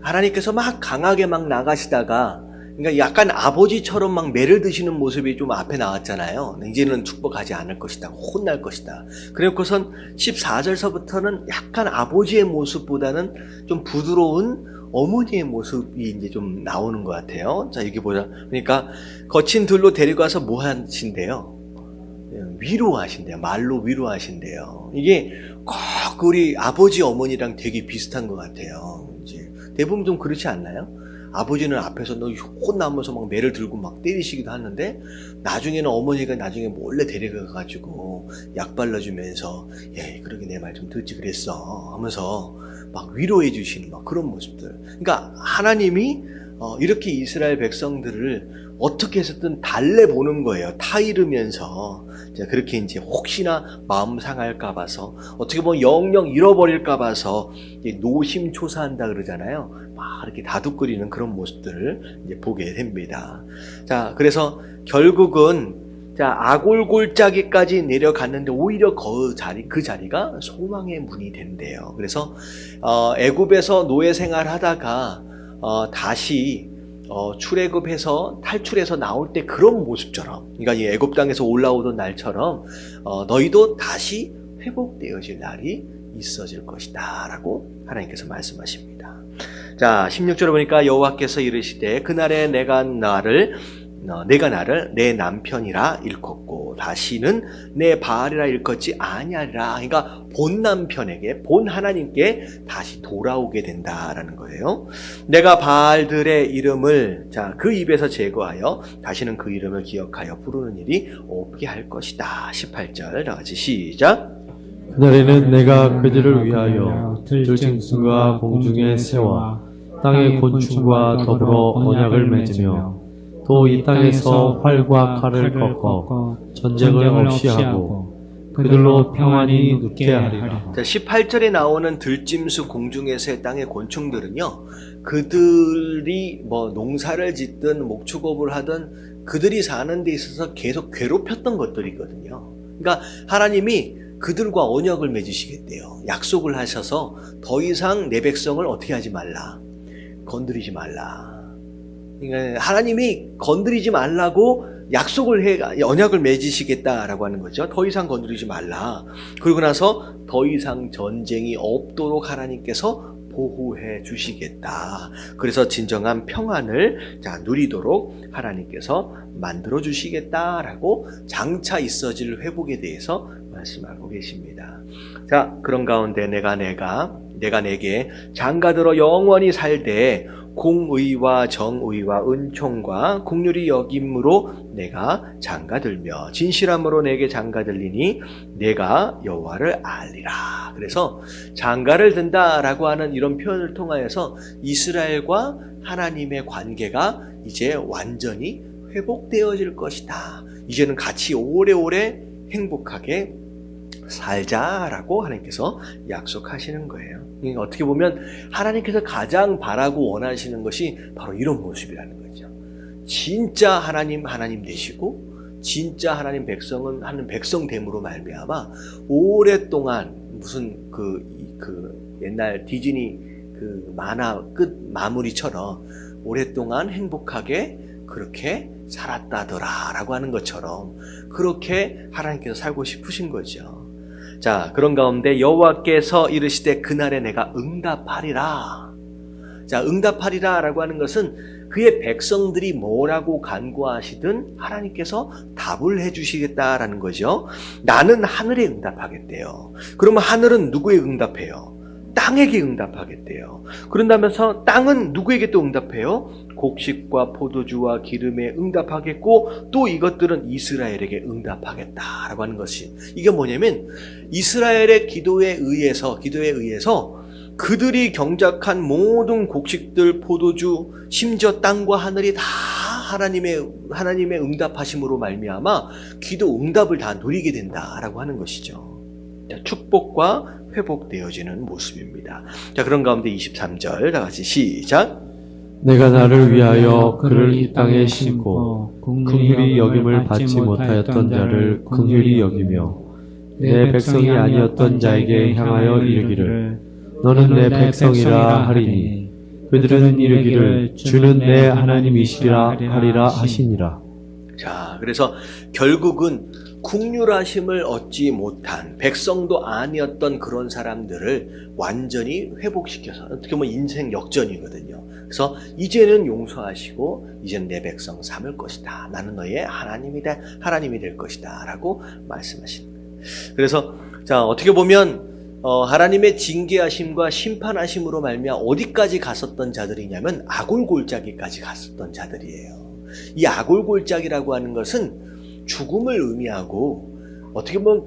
하나님께서 막 강하게 막 나가시다가 그러니까 약간 아버지처럼 막 매를 드시는 모습이 좀 앞에 나왔잖아요. 이제는 축복하지 않을 것이다. 혼날 것이다. 그래놓고선 14절서부터는 약간 아버지의 모습보다는 좀 부드러운 어머니의 모습이 이제 좀 나오는 것 같아요. 자, 여기 보자. 그러니까 거친 들로 데리고 와서 뭐 하신대요? 위로하신대요. 말로 위로하신대요. 이게 꼭 우리 아버지 어머니랑 되게 비슷한 것 같아요. 이제 대부분 좀 그렇지 않나요? 아버지는 앞에서 너 혼나면서 막 매를 들고 막 때리시기도 하는데 나중에는 어머니가 나중에 몰래 데려가가지고 약 발라주면서 그러게 내 말 좀 듣지 그랬어 하면서 막 위로해 주시는 막 그런 모습들. 그러니까 하나님이 이렇게 이스라엘 백성들을 어떻게 해서든 달래보는 거예요. 타이르면서. 자, 그렇게 이제 혹시나 마음 상할까 봐서, 어떻게 보면 영영 잃어버릴까 봐서 노심초사한다 그러잖아요. 막 이렇게 다독거리는 그런 모습들을 이제 보게 됩니다. 자, 그래서 결국은 아골 골짜기까지 내려갔는데 오히려 그 자리가 소망의 문이 된대요. 그래서 애굽에서 노예 생활하다가 다시 출애굽해서 탈출해서 나올 때 그런 모습처럼, 그러니까 이 애굽 땅에서 올라오던 날처럼 너희도 다시 회복되어질 날이 있어질 것이다 라고 하나님께서 말씀하십니다. 자, 16절에 보니까 여호와께서 이르시되 그날에 내가 나를 내 남편이라 일컫고 다시는 내 바알이라 일컫지 아니하리라. 그러니까 본 남편에게, 본 하나님께 다시 돌아오게 된다라는 거예요. 내가 바알들의 이름을 그 입에서 제거하여 다시는 그 이름을 기억하여 부르는 일이 없게 할 것이다. 18절 다 같이 시작. 그날에는 내가 그들을 위하여 들짐승과 공중의 새와 땅의 곤충과 더불어 언약을 맺으며 또 이 땅에서 활과 칼을 꺾어 전쟁을 없이 하고 그들로 평안히 눕게 하리라. 18절에 나오는 들짐승, 공중의 새, 땅의 곤충들은요, 그들이 농사를 짓든 목축업을 하든 그들이 사는 데 있어서 계속 괴롭혔던 것들이거든요. 그러니까 하나님이 그들과 언약을 맺으시겠대요. 약속을 하셔서 더 이상 내 백성을 어떻게 하지 말라, 건드리지 말라. 그러니까 하나님이 건드리지 말라고 언약을 맺으시겠다라고 하는 거죠. 더 이상 건드리지 말라. 그리고 나서 더 이상 전쟁이 없도록 하나님께서 보호해 주시겠다. 그래서 진정한 평안을 누리도록 하나님께서 만들어 주시겠다라고 장차 있어질 회복에 대해서 말씀하고 계십니다. 자, 그런 가운데 내가 내게 장가들어 영원히 살되 공의와 정의와 은총과 긍휼이 여김으로 내가 장가들며 진실함으로 내게 장가들리니 내가 여호와를 알리라. 그래서 장가를 든다라고 하는 이런 표현을 통하여서 이스라엘과 하나님의 관계가 이제 완전히 회복되어질 것이다. 이제는 같이 오래오래 행복하게 살자라고 하나님께서 약속하시는 거예요. 어떻게 보면 하나님께서 가장 바라고 원하시는 것이 바로 이런 모습이라는 거죠. 진짜 하나님 되시고 진짜 하나님 백성은 하는 백성됨으로 말미암아 오랫동안 무슨 그 옛날 디즈니 그 만화 끝 마무리처럼 오랫동안 행복하게 그렇게 살았다더라라고 하는 것처럼 그렇게 하나님께서 살고 싶으신 거죠. 자, 그런 가운데 여호와께서 이르시되 그날에 내가 응답하리라. 자, 응답하리라 라고 하는 것은 그의 백성들이 뭐라고 간구하시든 하나님께서 답을 해주시겠다라는 거죠. 나는 하늘에 응답하겠대요. 그러면 하늘은 누구에 응답해요? 땅에게 응답하겠대요. 그런다면서 땅은 누구에게 또 응답해요? 곡식과 포도주와 기름에 응답하겠고 또 이것들은 이스라엘에게 응답하겠다라고 하는 것이, 이게 뭐냐면 이스라엘의 기도에 의해서 그들이 경작한 모든 곡식들, 포도주, 심지어 땅과 하늘이 다 하나님의 응답하심으로 말미암아 기도 응답을 다 누리게 된다라고 하는 것이죠. 축복과 회복되어지는 모습입니다. 자, 그런 가운데 23절 다 같이 시작. 내가 나를 위하여 그를 이 땅에 심고 긍휼히 여김을 받지 못하였던 자를 긍휼히 여기며 내 백성이 아니었던 자에게 향하여 이르기를 너는 내 백성이라 하리니 그들은 이르기를 주는 내 하나님이시라 하리라 하시니라. 자, 그래서 결국은 긍휼하심을 얻지 못한 백성도 아니었던 그런 사람들을 완전히 회복시켜서, 어떻게 보면 인생 역전이거든요. 그래서 이제는 용서하시고 이제는 내 백성 삼을 것이다. 나는 너의 하나님이 될 것이다 라고 말씀하십니다. 그래서 자, 어떻게 보면 하나님의 징계하심과 심판하심으로 말미암아 어디까지 갔었던 자들이냐면 아골골짜기까지 갔었던 자들이에요. 이 아골골짜기라고 하는 것은 죽음을 의미하고, 어떻게 보면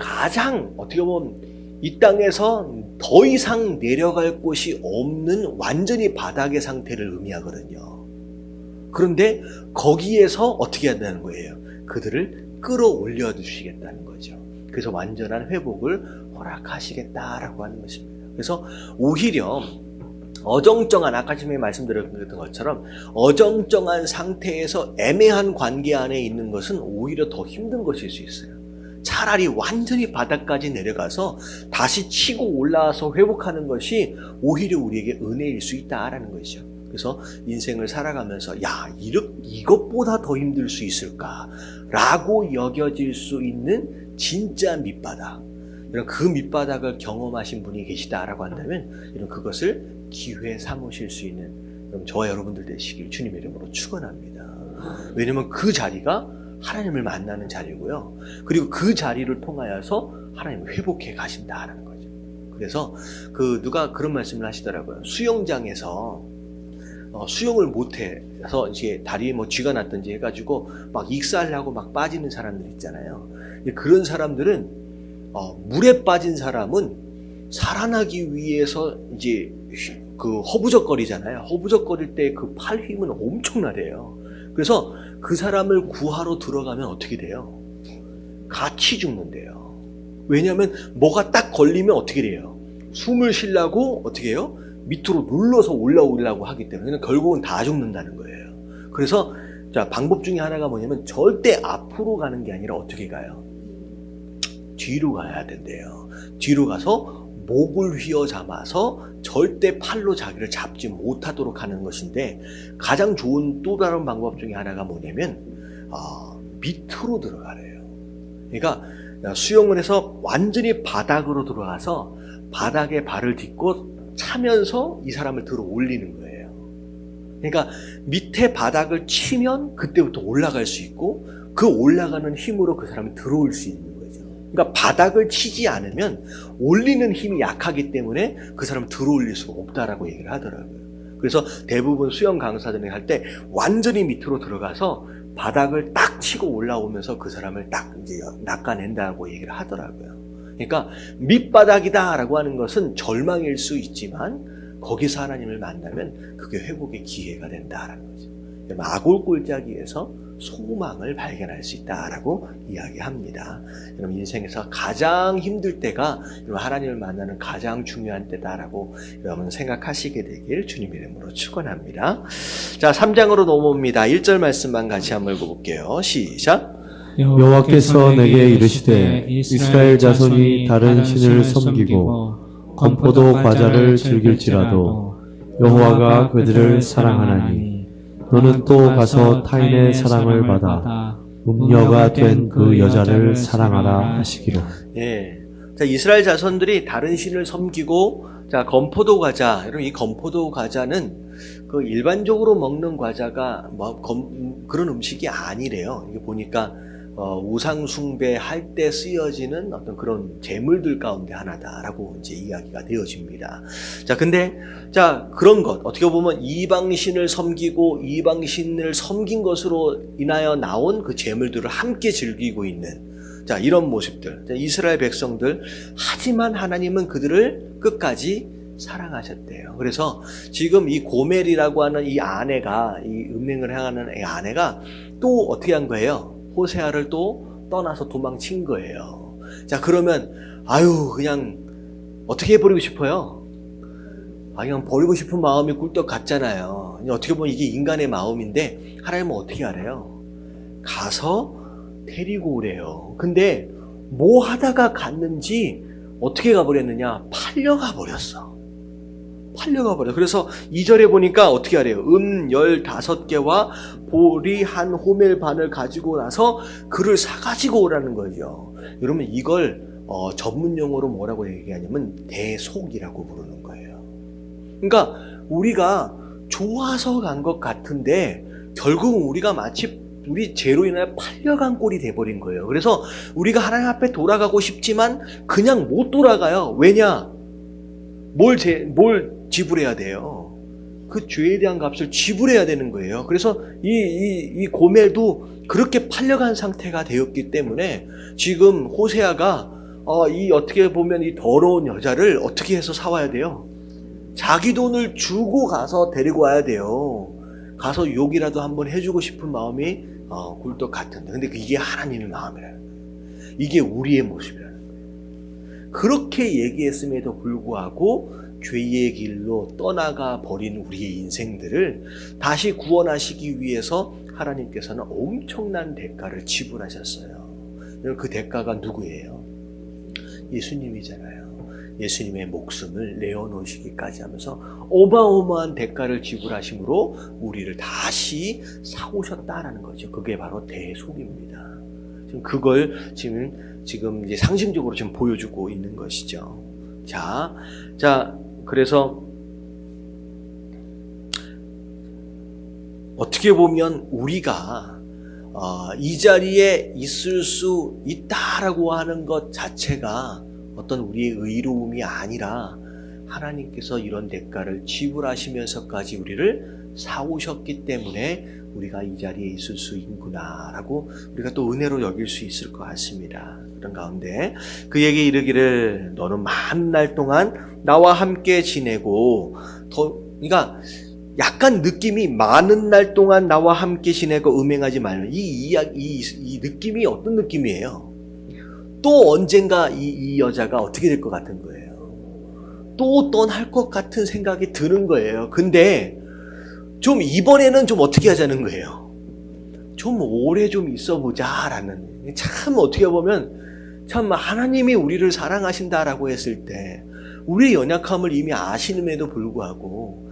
이 땅에서 더 이상 내려갈 곳이 없는 완전히 바닥의 상태를 의미하거든요. 그런데 거기에서 어떻게 한다는 거예요? 그들을 끌어올려 주시겠다는 거죠. 그래서 완전한 회복을 허락하시겠다라고 하는 것입니다. 그래서 오히려 어정쩡한, 아까 전에 말씀드렸던 것처럼 어정쩡한 상태에서 애매한 관계 안에 있는 것은 오히려 더 힘든 것일 수 있어요. 차라리 완전히 바닥까지 내려가서 다시 치고 올라와서 회복하는 것이 오히려 우리에게 은혜일 수 있다라는 것이죠. 그래서 인생을 살아가면서 이것보다 더 힘들 수 있을까라고 여겨질 수 있는 진짜 밑바닥, 이런 그 밑바닥을 경험하신 분이 계시다라고 한다면 이런 그것을 기회 삼으실 수 있는 저와 여러분들 되시길 주님의 이름으로 축원합니다. 왜냐하면 그 자리가 하나님을 만나는 자리고요. 그리고 그 자리를 통하여서 하나님을 회복해 가신다라는 거죠. 그래서 누가 그런 말씀을 하시더라고요. 수영장에서 수영을 못해서 이제 다리에 쥐가 났든지 해가지고 막 익살나고 막 빠지는 사람들 있잖아요. 그런 사람들은 물에 빠진 사람은 살아나기 위해서 이제 허부적거리잖아요. 허부적거릴 때 그 팔 힘은 엄청나대요. 그래서 그 사람을 구하러 들어가면 어떻게 돼요? 같이 죽는데요. 왜냐하면 뭐가 딱 걸리면 어떻게 돼요? 숨을 쉬려고 어떻게 해요? 밑으로 눌러서 올라오려고 하기 때문에 결국은 다 죽는다는 거예요. 그래서 방법 중에 하나가 뭐냐면 절대 앞으로 가는 게 아니라 어떻게 가요? 뒤로 가야 된대요. 뒤로 가서 목을 휘어잡아서 절대 팔로 자기를 잡지 못하도록 하는 것인데, 가장 좋은 또 다른 방법 중에 하나가 뭐냐면 밑으로 들어가래요. 그러니까 수영을 해서 완전히 바닥으로 들어가서 바닥에 발을 딛고 차면서 이 사람을 들어 올리는 거예요. 그러니까 밑에 바닥을 치면 그때부터 올라갈 수 있고, 그 올라가는 힘으로 그 사람이 들어올 수 있는 거예요. 그러니까 바닥을 치지 않으면 올리는 힘이 약하기 때문에 그 사람을 들어올릴 수가 없다라고 얘기를 하더라고요. 그래서 대부분 수영 강사들이 할 때 완전히 밑으로 들어가서 바닥을 딱 치고 올라오면서 그 사람을 딱 이제 낚아낸다고 얘기를 하더라고요. 그러니까 밑바닥이다라고 하는 것은 절망일 수 있지만 거기서 하나님을 만나면 그게 회복의 기회가 된다라는 거죠. 아골골짜기에서 소망을 발견할 수 있다라고 이야기합니다. 여러분, 인생에서 가장 힘들 때가 하나님을 만나는 가장 중요한 때다라고 여러분 생각하시게 되길 주님의 이름으로 축원합니다. 자, 3장으로 넘어옵니다. 1절 말씀만 같이 한번 읽어볼게요. 시작. 여호와께서 내게 이르시되 이스라엘 자손이 다른 신을 섬기고 건포도 과자를 즐길지라도 여호와가 그들을 사랑하나니 너는 또 가서 타인의 사랑을 받아 음녀가 된 그 여자를 사랑하라 하시기로. 예. 자, 이스라엘 자손들이 다른 신을 섬기고, 건포도 과자. 여러분, 이 건포도 과자는 일반적으로 먹는 과자가 그런 음식이 아니래요. 이게 보니까 우상 숭배할 때 쓰여지는 어떤 그런 제물들 가운데 하나다라고 이제 이야기가 되어집니다. 자, 근데 그런 것 어떻게 보면 이방신을 섬기고 이방신을 섬긴 것으로 인하여 나온 그 제물들을 함께 즐기고 있는 이런 모습들. 이스라엘 백성들, 하지만 하나님은 그들을 끝까지 사랑하셨대요. 그래서 지금 이 고멜이라고 하는 이 아내가, 이 음행을 행하는 이 아내가 또 어떻게 한 거예요? 호세아를 또 떠나서 도망친 거예요. 자, 그러면 그냥 어떻게 해버리고 싶어요? 그냥 버리고 싶은 마음이 꿀떡 같잖아요. 어떻게 보면 이게 인간의 마음인데 하나님은 어떻게 하래요? 가서 데리고 오래요. 근데 뭐 하다가 갔는지 어떻게 가버렸느냐? 팔려가 버렸어. 그래서 2절에 보니까 어떻게 하래요? 15개와 보리 한 호멜 반을 가지고 나서 그를 사가지고 오라는 거죠. 여러분, 이걸 전문 용어로 뭐라고 얘기하냐면 대속이라고 부르는 거예요. 그러니까 우리가 좋아서 간 것 같은데 결국은 우리가 마치 우리 죄로 인하여 팔려간 꼴이 돼버린 거예요. 그래서 우리가 하나님 앞에 돌아가고 싶지만 그냥 못 돌아가요. 왜냐? 뭘 지불해야 돼요? 그 죄에 대한 값을 지불해야 되는 거예요. 그래서 이 고멜도 그렇게 팔려간 상태가 되었기 때문에 지금 호세아가 어떻게 보면 이 더러운 여자를 어떻게 해서 사와야 돼요? 자기 돈을 주고 가서 데리고 와야 돼요. 가서 욕이라도 한번 해주고 싶은 마음이 굴뚝 같은데, 근데 이게 하나님의 마음이라는 거예요. 이게 우리의 모습이라는 거예요. 그렇게 얘기했음에도 불구하고 죄의 길로 떠나가 버린 우리의 인생들을 다시 구원하시기 위해서 하나님께서는 엄청난 대가를 지불하셨어요. 그 대가가 누구예요? 예수님이잖아요. 예수님의 목숨을 내어놓으시기까지 하면서 어마어마한 대가를 지불하심으로 우리를 다시 사오셨다라는 거죠. 그게 바로 대속입니다. 지금 그걸 지금 이제 상징적으로 지금 보여주고 있는 것이죠. 자, 그래서 어떻게 보면 우리가 이 자리에 있을 수 있다라고 하는 것 자체가 어떤 우리의 의로움이 아니라 하나님께서 이런 대가를 지불하시면서까지 우리를 사오셨기 때문에 우리가 이 자리에 있을 수 있구나라고 우리가 또 은혜로 여길 수 있을 것 같습니다. 그런 가운데 그에게 이르기를 너는 많은 날 동안 나와 함께 지내고 그러니까 약간 느낌이 많은 날 동안 나와 함께 지내고 음행하지 말라. 이 느낌이 어떤 느낌이에요? 또 언젠가 이 여자가 어떻게 될 것 같은 거예요. 또 떠날 것 같은 생각이 드는 거예요. 근데 좀 이번에는 좀 어떻게 하자는 거예요. 좀 오래 좀 있어보자라는. 참 어떻게 보면 참 하나님이 우리를 사랑하신다라고 했을 때 우리의 연약함을 이미 아시는에도 불구하고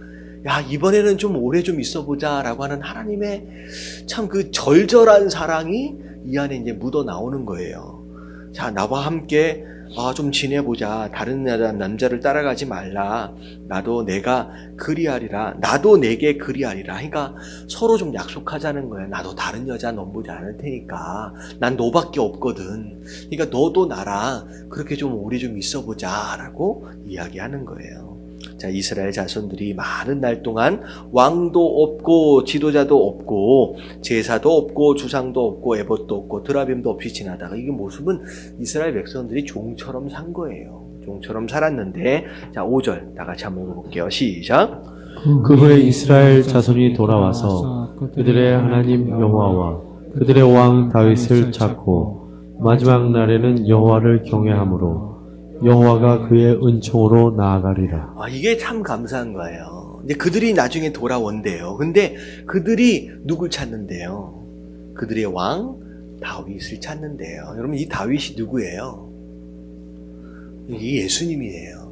이번에는 좀 오래 좀 있어보자라고 하는 하나님의 참 그 절절한 사랑이 이 안에 이제 묻어 나오는 거예요. 자, 나와 함께 좀 지내보자. 다른 남자를 따라가지 말라. 나도 내가 그리하리라. 나도 내게 그리하리라. 그러니까 서로 좀 약속하자는 거예요. 나도 다른 여자 넘보지 않을 테니까. 난 너밖에 없거든. 그러니까 너도 나랑 그렇게 좀 오래 좀 있어보자 라고 이야기하는 거예요. 자, 이스라엘 자손들이 많은 날 동안 왕도 없고 지도자도 없고 제사도 없고 주상도 없고 에봇도 없고 드라빔도 없이 지나다가 이게 모습은 이스라엘 백성들이 종처럼 산 거예요. 종처럼 살았는데, 자, 5절 다 같이 한번 읽어볼게요. 시작. 그 후에 이스라엘 자손이 돌아와서 그들의 하나님 여호와와 그들의 왕 다윗을 찾고 마지막 날에는 여호와를 경외함으로 여호와가 그의 은총으로 나아가리라. 이게 참 감사한 거예요. 이제 그들이 나중에 돌아온대요. 근데 그들이 누굴 찾는데요? 그들의 왕 다윗을 찾는데요. 여러분, 이 다윗이 누구예요? 이게 예수님이에요.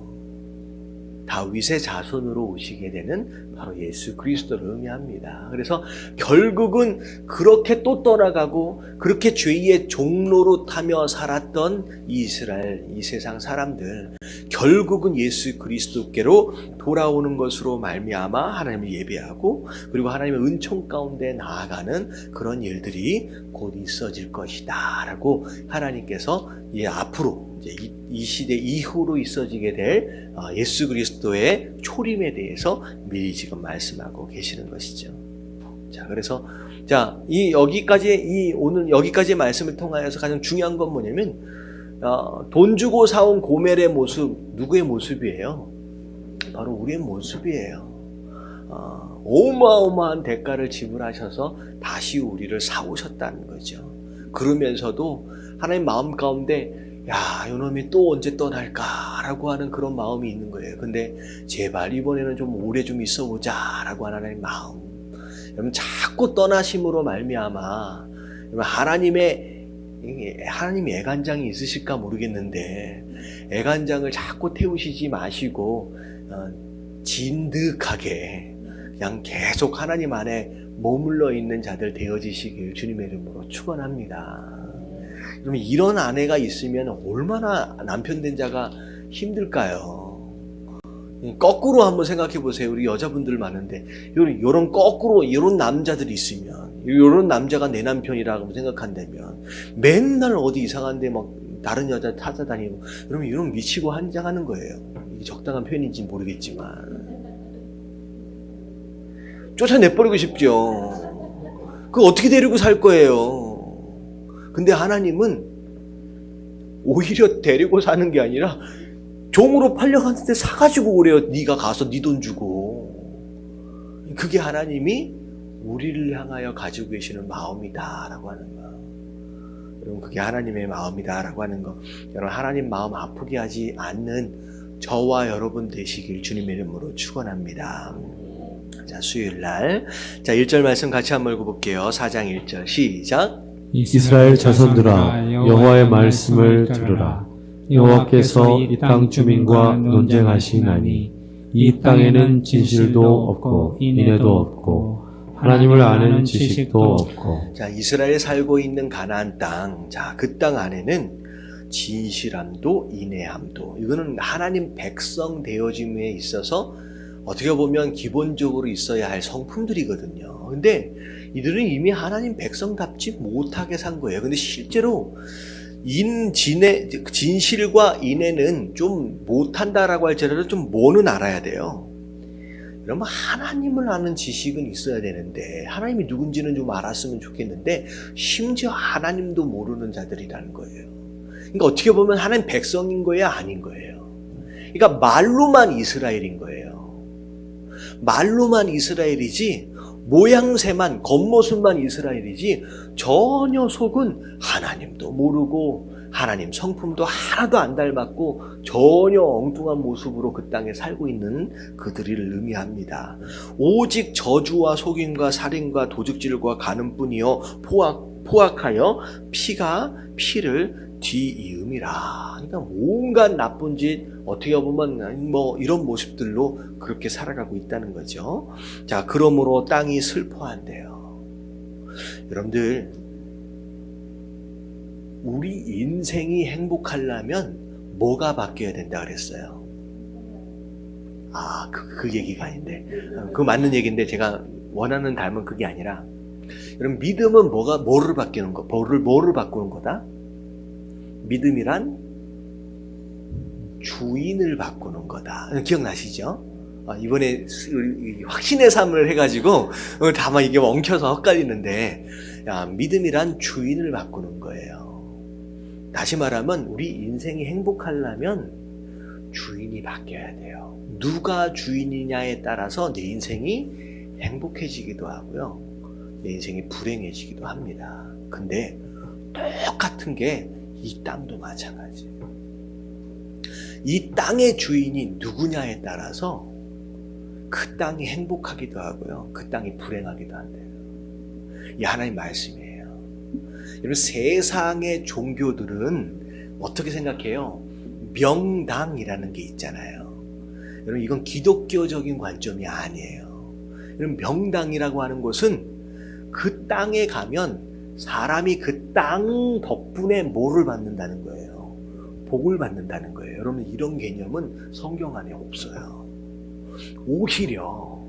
다윗의 자손으로 오시게 되는 바로 예수 그리스도를 의미합니다. 그래서 결국은 그렇게 또 떠나가고 그렇게 죄의 종로로 타며 살았던 이스라엘, 이 세상 사람들, 결국은 예수 그리스도께로 돌아오는 것으로 말미암아 하나님을 예배하고 그리고 하나님의 은총 가운데 나아가는 그런 일들이 곧 있어질 것이다 라고 하나님께서 앞으로 이제 이 시대 이후로 있어지게 될 예수 그리스도의 초림에 대해서 미리 지금 말씀하고 계시는 것이죠. 자, 그래서 오늘 여기까지의 말씀을 통하여서 가장 중요한 건 뭐냐면 돈 주고 사온 고멜의 모습, 누구의 모습이에요? 바로 우리의 모습이에요. 어마어마한 대가를 지불하셔서 다시 우리를 사오셨다는 거죠. 그러면서도 하나님 마음 가운데 이놈이 또 언제 떠날까라고 하는 그런 마음이 있는 거예요. 근데 제발 이번에는 좀 오래 좀 있어보자 라고 하는 하나님의 마음. 여러분 자꾸 떠나심으로 말미암아 하나님이 애간장이 있으실까 모르겠는데 애간장을 자꾸 태우시지 마시고 진득하게 그냥 계속 하나님 안에 머물러 있는 자들 되어지시길 주님의 이름으로 축원합니다. 그러면 이런 아내가 있으면 얼마나 남편 된 자가 힘들까요? 거꾸로 한번 생각해 보세요. 우리 여자분들 많은데 이런 거꾸로 이런 남자들이 있으면 이런 남자가 내 남편이라고 생각한다면 맨날 어디 이상한데 막 다른 여자 찾아다니고 그러면 이런 미치고 한장하는 거예요. 이게 적당한 표현인지 모르겠지만 쫓아내버리고 싶죠. 그거 어떻게 데리고 살 거예요? 근데 하나님은 오히려 데리고 사는 게 아니라 종으로 팔려갔을 때 사가지고 그래요. 네가 가서 네 돈 주고. 그게 하나님이 우리를 향하여 가지고 계시는 마음이다라고 하는 거. 여러분 그게 하나님의 마음이다라고 하는 거. 여러분 하나님 마음 아프게 하지 않는 저와 여러분 되시길 주님의 이름으로 축원합니다. 자, 수요일날 1절 말씀 같이 한번 읽어볼게요. 4장 1절 시작. 이스라엘 자손들아 여호와의 말씀을 들으라. 여호와께서 이 땅 주민과 논쟁하시나니 이 땅에는 진실도 없고 인애도 없고 하나님을 아는 지식도 없고. 자, 이스라엘 살고 있는 가나안 땅, 그 땅 안에는 진실함도 인애함도, 이거는 하나님 백성 되어짐에 있어서 어떻게 보면 기본적으로 있어야 할 성품들이거든요. 근데 이들은 이미 하나님 백성답지 못하게 산 거예요. 근데 실제로 진실과 인애는 좀 못한다라고 할지라도 좀 뭐는 알아야 돼요. 그러면 하나님을 아는 지식은 있어야 되는데 하나님이 누군지는 좀 알았으면 좋겠는데 심지어 하나님도 모르는 자들이라는 거예요. 그러니까 어떻게 보면 하나님 백성인 거예요, 아닌 거예요. 그러니까 말로만 이스라엘인 거예요. 말로만 이스라엘이지 모양새만 겉모습만 이스라엘이지 전혀 속은 하나님도 모르고 하나님 성품도 하나도 안 닮았고 전혀 엉뚱한 모습으로 그 땅에 살고 있는 그들을 의미합니다. 오직 저주와 속임과 살인과 도둑질과 간음뿐이요 포악하여 피가 피를 뒤이음이라. 그러니까 온갖 나쁜 짓 어떻게 보면 이런 모습들로 그렇게 살아가고 있다는 거죠. 자, 그러므로 땅이 슬퍼한대요. 여러분들, 우리 인생이 행복하려면 뭐가 바뀌어야 된다 그랬어요? 그 얘기가 아닌데, 그 맞는 얘기인데 제가 원하는 답은 그게 아니라, 여러분 믿음은 뭐를 바꾸는 거? 뭐를 바꾸는 거다? 믿음이란 주인을 바꾸는 거다. 기억나시죠? 이번에 확신의 삶을 해가지고 다만 이게 엉켜서 헷갈리는데, 믿음이란 주인을 바꾸는 거예요. 다시 말하면 우리 인생이 행복하려면 주인이 바뀌어야 돼요. 누가 주인이냐에 따라서 내 인생이 행복해지기도 하고요, 내 인생이 불행해지기도 합니다. 근데 똑같은 게 이 땅도 마찬가지예요. 이 땅의 주인이 누구냐에 따라서 그 땅이 행복하기도 하고요, 그 땅이 불행하기도 한대요. 이 하나님 말씀이에요. 여러분, 세상의 종교들은 어떻게 생각해요? 명당이라는 게 있잖아요. 여러분 이건 기독교적인 관점이 아니에요. 여러분 명당이라고 하는 곳은 그 땅에 가면 사람이 그 땅 덕분에 뭐를 받는다는 거예요? 복을 받는다는 거예요. 여러분 이런 개념은 성경 안에 없어요. 오히려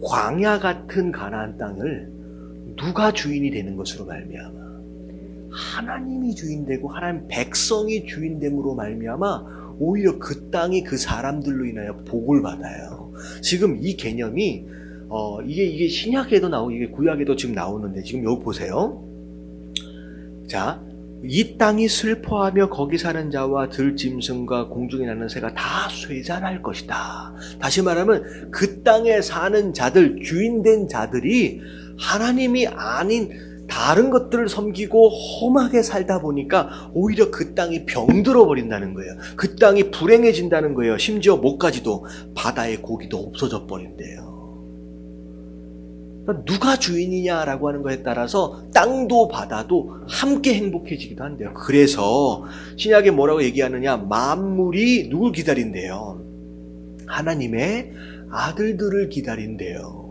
광야 같은 가나안 땅을 누가 주인이 되는 것으로 말미암아? 하나님이 주인되고 하나님 백성이 주인됨으로 말미암아 오히려 그 땅이 그 사람들로 인하여 복을 받아요. 지금 이 개념이 이게 신약에도 나오고 이게 구약에도 지금 나오는데 지금 여기 보세요. 자, 이 땅이 슬퍼하며 거기 사는 자와 들짐승과 공중에 나는 새가 다 쇠잔할 것이다. 다시 말하면 그 땅에 사는 자들, 주인된 자들이 하나님이 아닌 다른 것들을 섬기고 험하게 살다 보니까 오히려 그 땅이 병들어 버린다는 거예요. 그 땅이 불행해진다는 거예요. 심지어 목까지도 바다의 고기도 없어져 버린대요. 누가 주인이냐라고 하는 것에 따라서 땅도 바다도 함께 행복해지기도 한대요. 그래서 신약에 뭐라고 얘기하느냐? 만물이 누굴 기다린대요? 하나님의 아들들을 기다린대요.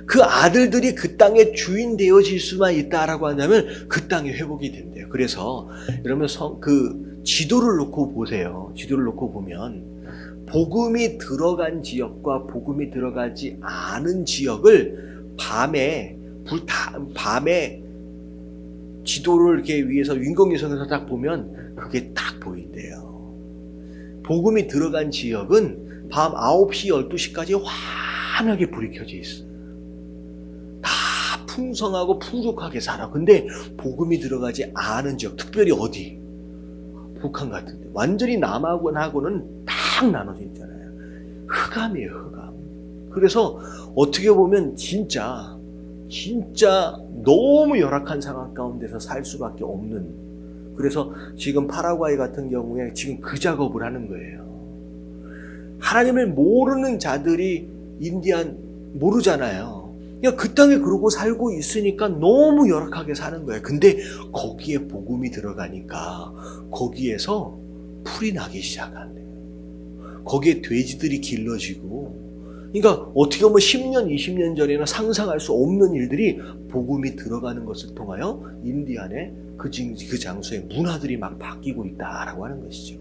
그 아들들이 그 땅의 주인 되어질 수만 있다라고 한다면 그 땅이 회복이 된대요. 그래서 여러분 그 지도를 놓고 보세요. 지도를 놓고 보면 복음이 들어간 지역과 복음이 들어가지 않은 지역을 밤에 지도를 이렇게 위에서 인공위성에서 딱 보면 그게 딱 보인대요. 복음이 들어간 지역은 밤 9시, 12시까지 환하게 불이 켜져 있어요. 다 풍성하고 풍족하게 살아. 근데 복음이 들어가지 않은 지역, 특별히 어디? 북한 같은 데. 완전히 남하고는 딱 나눠져 있잖아요. 흑암이에요, 흑암. 그래서 어떻게 보면 진짜 너무 열악한 상황 가운데서 살 수밖에 없는. 그래서 지금 파라과이 같은 경우에 지금 그 작업을 하는 거예요. 하나님을 모르는 자들이 모르잖아요. 그러니까 그 땅에 그러고 살고 있으니까 너무 열악하게 사는 거예요. 근데 거기에 복음이 들어가니까 거기에서 풀이 나기 시작한대요. 거기에 돼지들이 길러지고, 그러니까 어떻게 보면 10년, 20년 전에는 상상할 수 없는 일들이 복음이 들어가는 것을 통하여 인디안의 그 장소의 문화들이 막 바뀌고 있다라고 하는 것이죠.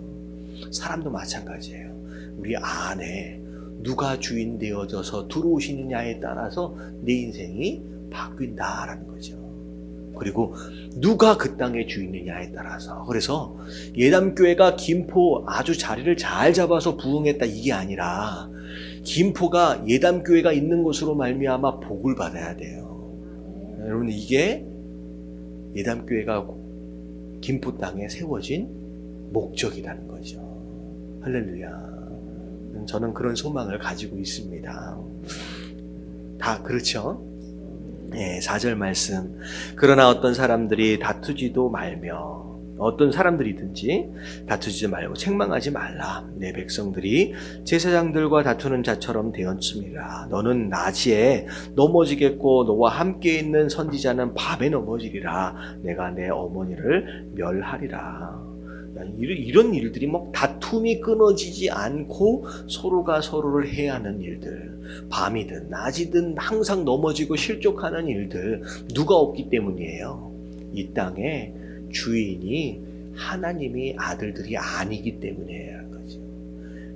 사람도 마찬가지예요. 우리 안에 누가 주인 되어져서 들어오시느냐에 따라서 내 인생이 바뀐다라는 거죠. 그리고 누가 그 땅의 주인이냐에 따라서. 그래서 예담교회가 김포 아주 자리를 잘 잡아서 부흥했다 이게 아니라 김포가 예담교회가 있는 곳으로 말미암아 복을 받아야 돼요. 여러분 이게 예담교회가 김포 땅에 세워진 목적이라는 거죠. 할렐루야. 저는 그런 소망을 가지고 있습니다. 다 그렇죠? 네, 4절 말씀. 그러나 어떤 사람들이 다투지도 말며, 어떤 사람들이든지 다투지 말고 책망하지 말라. 내 백성들이 제사장들과 다투는 자처럼 되었음이라. 너는 낮에 넘어지겠고 너와 함께 있는 선지자는 밤에 넘어지리라. 내가 내 어머니를 멸하리라. 이런 일들이 막 다툼이 끊어지지 않고 서로가 서로를 해하는 일들, 밤이든 낮이든 항상 넘어지고 실족하는 일들, 누가 없기 때문이에요? 이 땅에 주인이 하나님이 아들들이 아니기 때문이에요.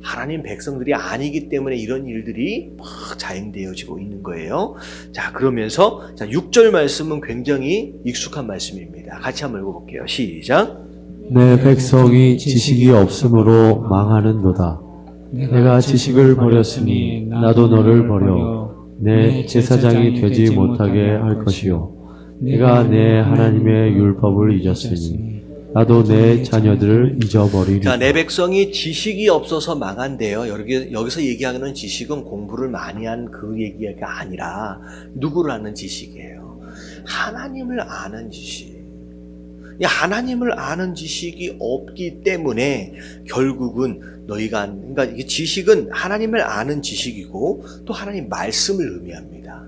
하나님 백성들이 아니기 때문에 이런 일들이 막 자행되어지고 있는 거예요. 자, 그러면서 6절 말씀은 굉장히 익숙한 말씀입니다. 같이 한번 읽어볼게요. 시작. 내 백성이 지식이 없으므로 망하는도다. 내가 지식을 버렸으니 나도 너를 버려 내 제사장이 되지 못하게 할 것이요. 내가 내 하나님의 율법을 잊었으니 나도 내 자녀들을 잊어버리리라. 자, 내 백성이 지식이 없어서 망한대요. 여기서 얘기하는 지식은 공부를 많이 한 그 얘기가 아니라 누구를 아는 지식이에요. 하나님을 아는 지식. 하나님을 아는 지식이 없기 때문에 결국은 그러니까 이게 지식은 하나님을 아는 지식이고 또 하나님 말씀을 의미합니다.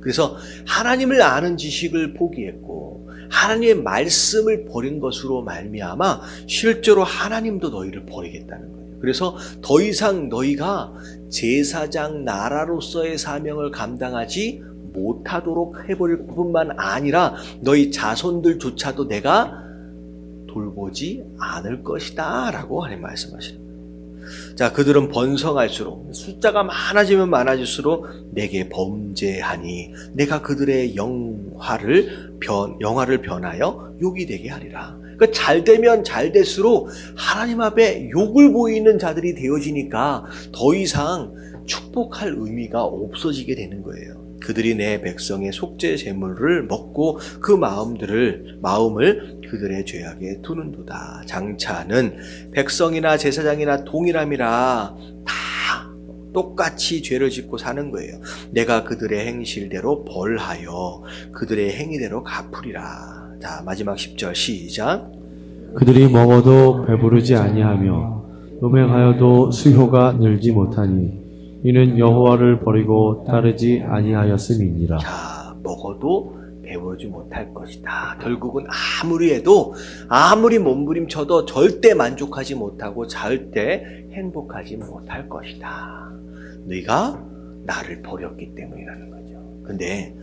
그래서 하나님을 아는 지식을 포기했고 하나님의 말씀을 버린 것으로 말미암아 실제로 하나님도 너희를 버리겠다는 거예요. 그래서 더 이상 너희가 제사장 나라로서의 사명을 감당하지 못하도록 해버릴 뿐만 아니라 너희 자손들조차도 내가 돌보지 않을 것이다 라고 하나님 말씀하시는 거예요. 자, 그들은 번성할수록 숫자가 많아지면 많아질수록 내게 범죄하니 내가 그들의 영화를 변하여 욕이 되게 하리라. 그러니까 잘 되면 잘 될수록 하나님 앞에 욕을 보이는 자들이 되어지니까 더 이상 축복할 의미가 없어지게 되는 거예요. 그들이 내 백성의 속죄 제물을 먹고 그 마음을 그들의 죄악에 두는도다. 장차는 백성이나 제사장이나 동일함이라 다 똑같이 죄를 짓고 사는 거예요. 내가 그들의 행실대로 벌하여 그들의 행위대로 갚으리라. 자, 마지막 10절 시작. 그들이 먹어도 배부르지 아니하며 음행하여도 수효가 늘지 못하니 이는 여호와를 버리고 따르지 아니하였음이니라. 자, 먹어도 배부르지 못할 것이다. 결국은 아무리 해도 아무리 몸부림쳐도 절대 만족하지 못하고 절대 행복하지 못할 것이다. 네가 나를 버렸기 때문이라는 거죠. 근데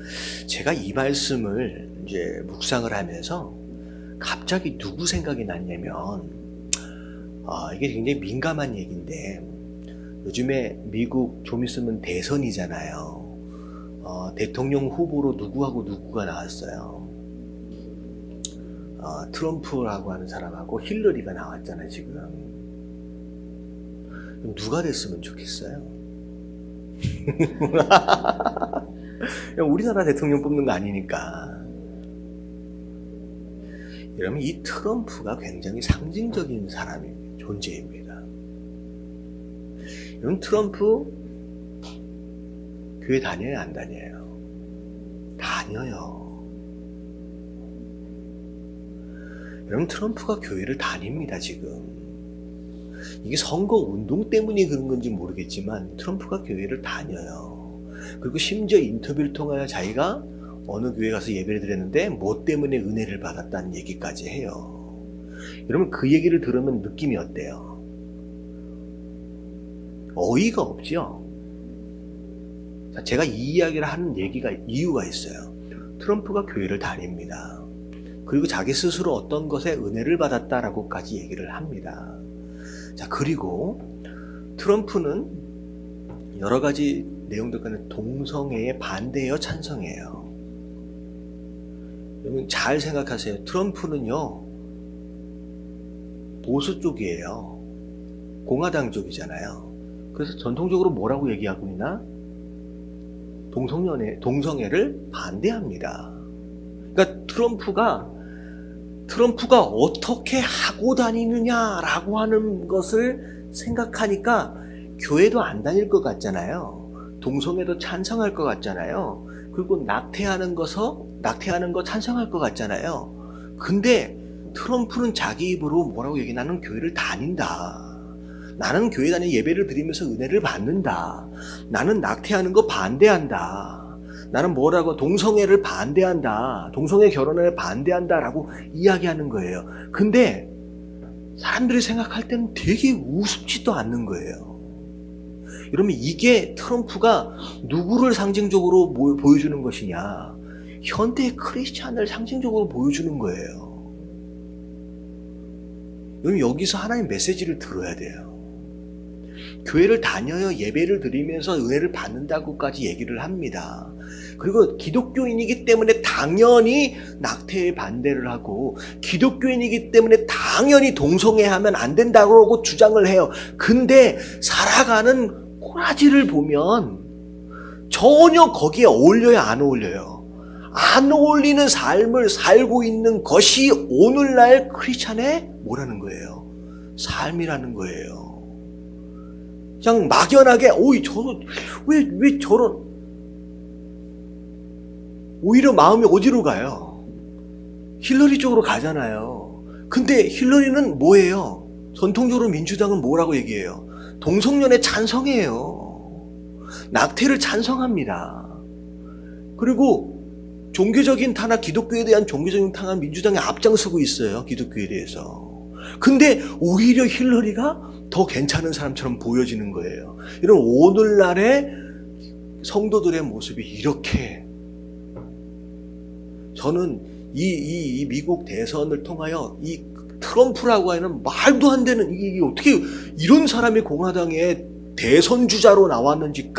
제가 이 말씀을 이제 묵상을 하면서 갑자기 누구 생각이 났냐면 이게 굉장히 민감한 얘기인데 요즘에 미국 좀 있으면 대선이잖아요. 대통령 후보로 누구하고 누구가 나왔어요. 트럼프라고 하는 사람하고 힐러리가 나왔잖아요, 지금. 그럼 누가 됐으면 좋겠어요? 우리나라 대통령 뽑는 거 아니니까. 여러분, 이 트럼프가 굉장히 상징적인 존재입니다. 여러분, 트럼프 교회 다녀요, 안 다녀요? 다녀요. 여러분, 트럼프가 교회를 다닙니다, 지금. 이게 선거 운동 때문에 그런 건지 모르겠지만 트럼프가 교회를 다녀요. 그리고 심지어 인터뷰를 통하여 자기가 어느 교회 가서 예배를 드렸는데 뭐 때문에 은혜를 받았다는 얘기까지 해요. 여러분, 그 얘기를 들으면 느낌이 어때요? 어이가 없죠? 자, 제가 이 이야기를 하는 이유가 있어요. 트럼프가 교회를 다닙니다. 그리고 자기 스스로 어떤 것에 은혜를 받았다라고까지 얘기를 합니다. 자, 그리고 트럼프는 여러 가지 내용들 간에 동성애에 반대해요, 찬성해요? 여러분 잘 생각하세요. 트럼프는요, 보수 쪽이에요. 공화당 쪽이잖아요. 그래서 전통적으로 뭐라고 얘기하고 있나? 동성애를 반대합니다. 그러니까 트럼프가 어떻게 하고 다니느냐라고 하는 것을 생각하니까 교회도 안 다닐 것 같잖아요. 동성애도 찬성할 것 같잖아요. 그리고 낙태하는 거 찬성할 것 같잖아요. 근데 트럼프는 자기 입으로 뭐라고 얘기해? 나는 교회를 다닌다. 나는 교회 다니 예배를 드리면서 은혜를 받는다. 나는 낙태하는 거 반대한다. 나는 뭐라고 동성애를 반대한다. 동성애 결혼을 반대한다라고 이야기하는 거예요. 근데 사람들이 생각할 때는 되게 우습지도 않는 거예요. 여러분, 이게 트럼프가 누구를 상징적으로 보여주는 것이냐? 현대 크리스찬을 상징적으로 보여주는 거예요. 여러분, 여기서 하나님 메시지를 들어야 돼요. 교회를 다녀요, 예배를 드리면서 은혜를 받는다고까지 얘기를 합니다. 그리고 기독교인이기 때문에 당연히 낙태에 반대를 하고 기독교인이기 때문에 당연히 동성애하면 안 된다고 주장을 해요. 근데 살아가는 꼬라지를 보면 전혀 거기에 어울려요, 안 어울려요? 안 어울리는 삶을 살고 있는 것이 오늘날 크리스찬의 뭐라는 거예요? 삶이라는 거예요. 그냥 막연하게 왜 저런, 오히려 마음이 어디로 가요? 힐러리 쪽으로 가잖아요. 근데 힐러리는 뭐예요? 전통적으로 민주당은 뭐라고 얘기해요? 동성연애 찬성해요. 낙태를 찬성합니다. 그리고 종교적인 탄압, 기독교에 대한 종교적인 탄압 민주당이 앞장서고 있어요. 기독교에 대해서. 근데 오히려 힐러리가 더 괜찮은 사람처럼 보여지는 거예요. 이런 오늘날의 성도들의 모습이 이렇게, 저는 이 미국 대선을 통하여 이 트럼프라고 하는 말도 안 되는, 이게 어떻게 이런 사람이 공화당의 대선 주자로 나왔는지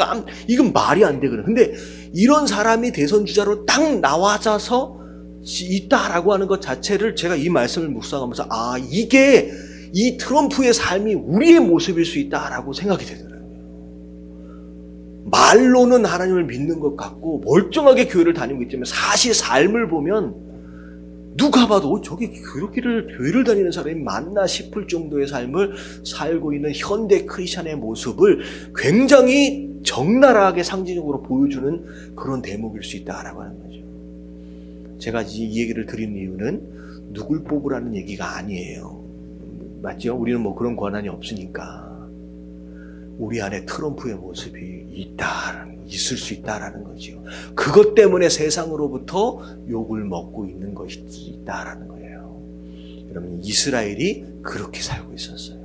이건 말이 안 되거든. 근데 이런 사람이 대선 주자로 딱 나와서 있다라고 하는 것 자체를 제가 이 말씀을 묵상하면서 이게 이 트럼프의 삶이 우리의 모습일 수 있다라고 생각이 되더라고요. 말로는 하나님을 믿는 것 같고 멀쩡하게 교회를 다니고 있지만 사실 삶을 보면 누가 봐도 저게 교회를 다니는 사람이 맞나 싶을 정도의 삶을 살고 있는 현대 크리스찬의 모습을 굉장히 적나라하게 상징적으로 보여주는 그런 대목일 수 있다라고 하는 거죠. 제가 이 얘기를 드린 이유는 누굴 뽑으라는 얘기가 아니에요. 맞죠? 우리는 뭐 그런 권한이 없으니까. 우리 안에 트럼프의 모습이 있을 수 있다라는 거죠. 그것 때문에 세상으로부터 욕을 먹고 있는 것이 있다라는 거예요. 여러분, 이스라엘이 그렇게 살고 있었어요.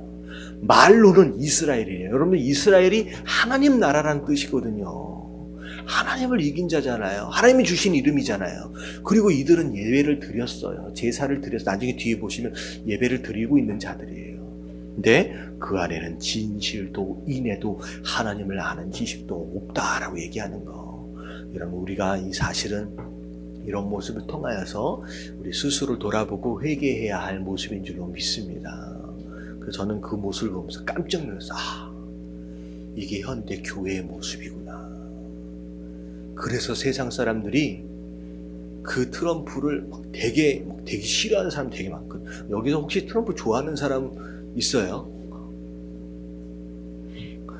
말로는 이스라엘이에요. 여러분, 이스라엘이 하나님 나라라는 뜻이거든요. 하나님을 이긴 자잖아요. 하나님이 주신 이름이잖아요. 그리고 이들은 예배를 드렸어요. 제사를 드려서 나중에 뒤에 보시면 예배를 드리고 있는 자들이에요. 근데 그 안에는 진실도 인애도 하나님을 아는 지식도 없다라고 얘기하는 거. 여러분, 우리가 이 사실은 이런 모습을 통하여서 우리 스스로를 돌아보고 회개해야 할 모습인 줄로 믿습니다. 그래서 저는 그 모습을 보면서 깜짝 놀랐어요. 이게 현대 교회의 모습이구나. 그래서 세상 사람들이 그 트럼프를 되게 싫어하는 사람 되게 많거든. 여기서 혹시 트럼프 좋아하는 사람 있어요?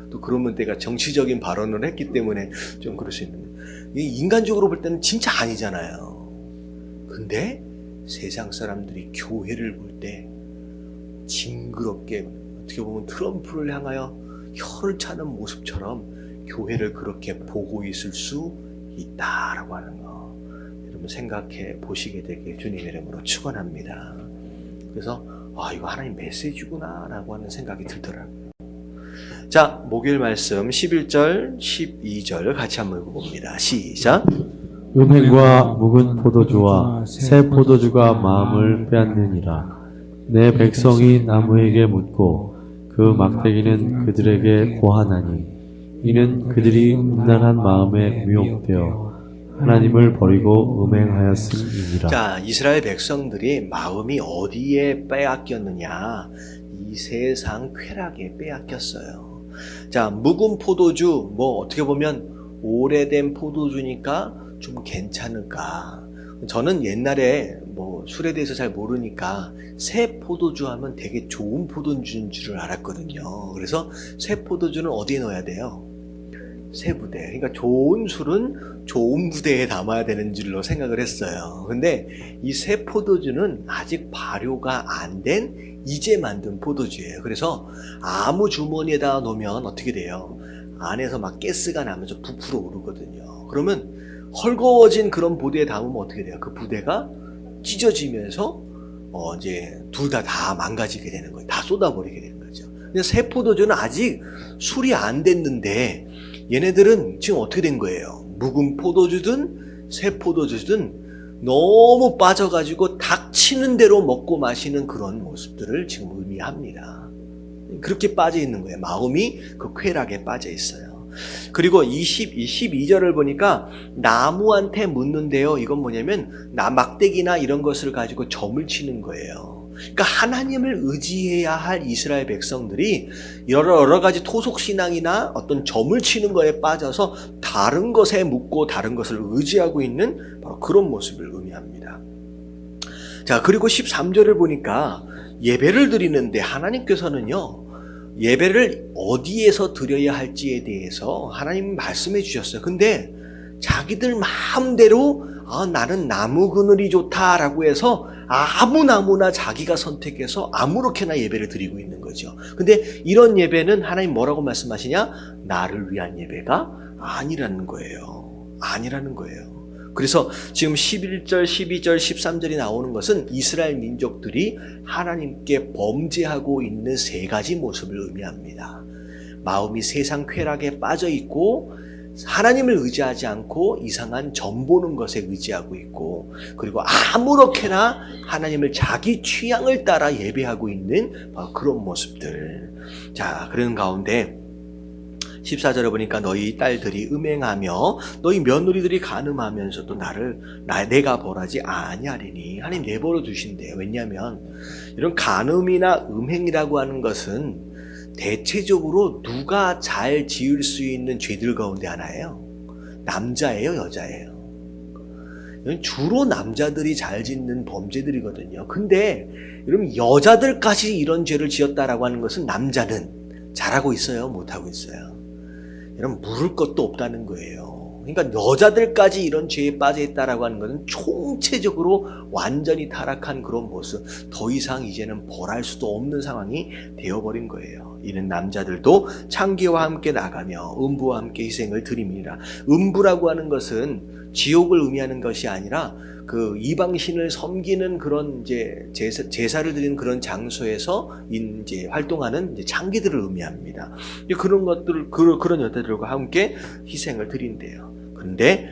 또 그러면 내가 정치적인 발언을 했기 때문에 좀 그럴 수 있는데, 인간적으로 볼 때는 진짜 아니잖아요. 근데 세상 사람들이 교회를 볼 때 징그럽게, 어떻게 보면 트럼프를 향하여 혀를 차는 모습처럼 교회를 그렇게 보고 있을 수 있다라고 하는 거, 여러분 생각해 보시게 되게 주님의 이름으로 축원합니다. 그래서 이거 하나님 메시지구나 라고 하는 생각이 들더라고요. 자, 목요일 말씀 11절 12절 같이 한번 읽어봅니다. 시작. 은행과 묵은 포도주와 새 포도주가 마음을 빼앗느니라. 내 백성이 나무에게 묻고 그 막대기는 그들에게 고하나니 이는 그들이 음란한 마음에 미혹되어 하나님을 버리고 음행하였음이니라. 자, 이스라엘 백성들이 마음이 어디에 빼앗겼느냐? 이 세상 쾌락에 빼앗겼어요. 자, 묵은 포도주, 어떻게 보면 오래된 포도주니까 좀 괜찮을까? 저는 옛날에 술에 대해서 잘 모르니까 새 포도주 하면 되게 좋은 포도주인 줄 알았거든요. 그래서 새 포도주는 어디에 넣어야 돼요? 새 부대. 그러니까 좋은 술은 좋은 부대에 담아야 되는 줄로 생각을 했어요. 근데 이 새 포도주는 아직 발효가 안 된 이제 만든 포도주예요. 그래서 아무 주머니에다 놓으면 어떻게 돼요? 안에서 막 가스가 나면서 부풀어 오르거든요. 그러면 헐거워진 그런 부대에 담으면 어떻게 돼요? 그 부대가 찢어지면서 이제 둘 다 망가지게 되는 거예요. 다 쏟아버리게 되는 거죠. 근데 새 포도주는 아직 술이 안 됐는데 얘네들은 지금 어떻게 된 거예요? 묵은 포도주든 새 포도주든 너무 빠져가지고 닥치는 대로 먹고 마시는 그런 모습들을 지금 의미합니다. 그렇게 빠져 있는 거예요. 마음이 그 쾌락에 빠져 있어요. 그리고 12절을 보니까 나무한테 묻는데요. 이건 뭐냐면 막대기나 이런 것을 가지고 점을 치는 거예요. 그러니까 하나님을 의지해야 할 이스라엘 백성들이 여러 가지 토속신앙이나 어떤 점을 치는 거에 빠져서 다른 것에 묻고 다른 것을 의지하고 있는 바로 그런 모습을 의미합니다. 자, 그리고 13절을 보니까 예배를 드리는데 하나님께서는요, 예배를 어디에서 드려야 할지에 대해서 하나님이 말씀해 주셨어요. 근데 자기들 마음대로 나는 나무 그늘이 좋다라고 해서 아무 나무나 자기가 선택해서 아무렇게나 예배를 드리고 있는 거죠. 근데 이런 예배는 하나님 뭐라고 말씀하시냐? 나를 위한 예배가 아니라는 거예요. 아니라는 거예요. 그래서 지금 11절, 12절, 13절이 나오는 것은 이스라엘 민족들이 하나님께 범죄하고 있는 세 가지 모습을 의미합니다. 마음이 세상 쾌락에 빠져 있고, 하나님을 의지하지 않고 이상한 점 보는 것에 의지하고 있고, 그리고 아무렇게나 하나님을 자기 취향을 따라 예배하고 있는 그런 모습들. 자, 그런 가운데 14절에 보니까 너희 딸들이 음행하며 너희 며느리들이 간음하면서도 내가 벌하지 아니하리니. 하나님 내버려 두신대요. 왜냐하면 이런 간음이나 음행이라고 하는 것은 대체적으로 누가 잘 지을 수 있는 죄들 가운데 하나예요. 남자예요, 여자예요? 주로 남자들이 잘 짓는 범죄들이거든요. 근데 여러분, 여자들까지 이런 죄를 지었다라고 하는 것은 남자는 잘하고 있어요, 못하고 있어요? 여러분, 물을 것도 없다는 거예요. 그러니까 여자들까지 이런 죄에 빠져 있다라고 하는 것은 총체적으로 완전히 타락한 그런 모습, 더 이상 이제는 벌할 수도 없는 상황이 되어버린 거예요. 이는 남자들도 창기와 함께 나가며 음부와 함께 희생을 드림이라. 음부라고 하는 것은 지옥을 의미하는 것이 아니라 그 이방신을 섬기는 그런 이제 제사를 드리는 그런 장소에서 이제 활동하는 이제 창기들을 의미합니다. 그런 것들을 그런 여자들과 함께 희생을 드린대요. 그런데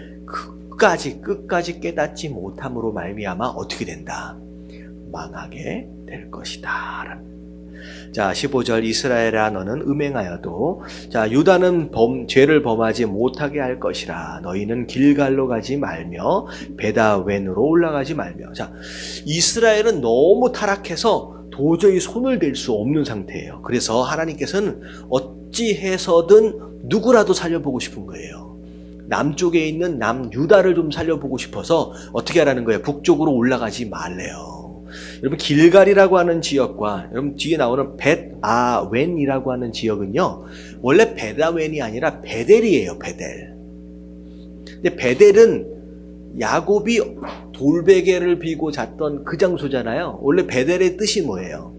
끝까지 깨닫지 못함으로 말미암아 어떻게 된다? 망하게 될 것이다. 자, 15절 이스라엘아 너는 음행하여도 자 유다는 죄를 범하지 못하게 할 것이라. 너희는 길갈로 가지 말며 베다웬으로 올라가지 말며. 자, 이스라엘은 너무 타락해서 도저히 손을 댈 수 없는 상태예요. 그래서 하나님께서는 어찌해서든 누구라도 살려보고 싶은 거예요. 남쪽에 있는 남유다를 좀 살려보고 싶어서 어떻게 하라는 거예요? 북쪽으로 올라가지 말래요. 여러분, 길갈이라고 하는 지역과 여러분 뒤에 나오는 벳아웬이라고 하는 지역은요, 원래 벳아웬이 아니라 베델이에요. 베델. 근데 베델은 야곱이 돌베개를 비고 잤던 그 장소잖아요. 원래 베델의 뜻이 뭐예요?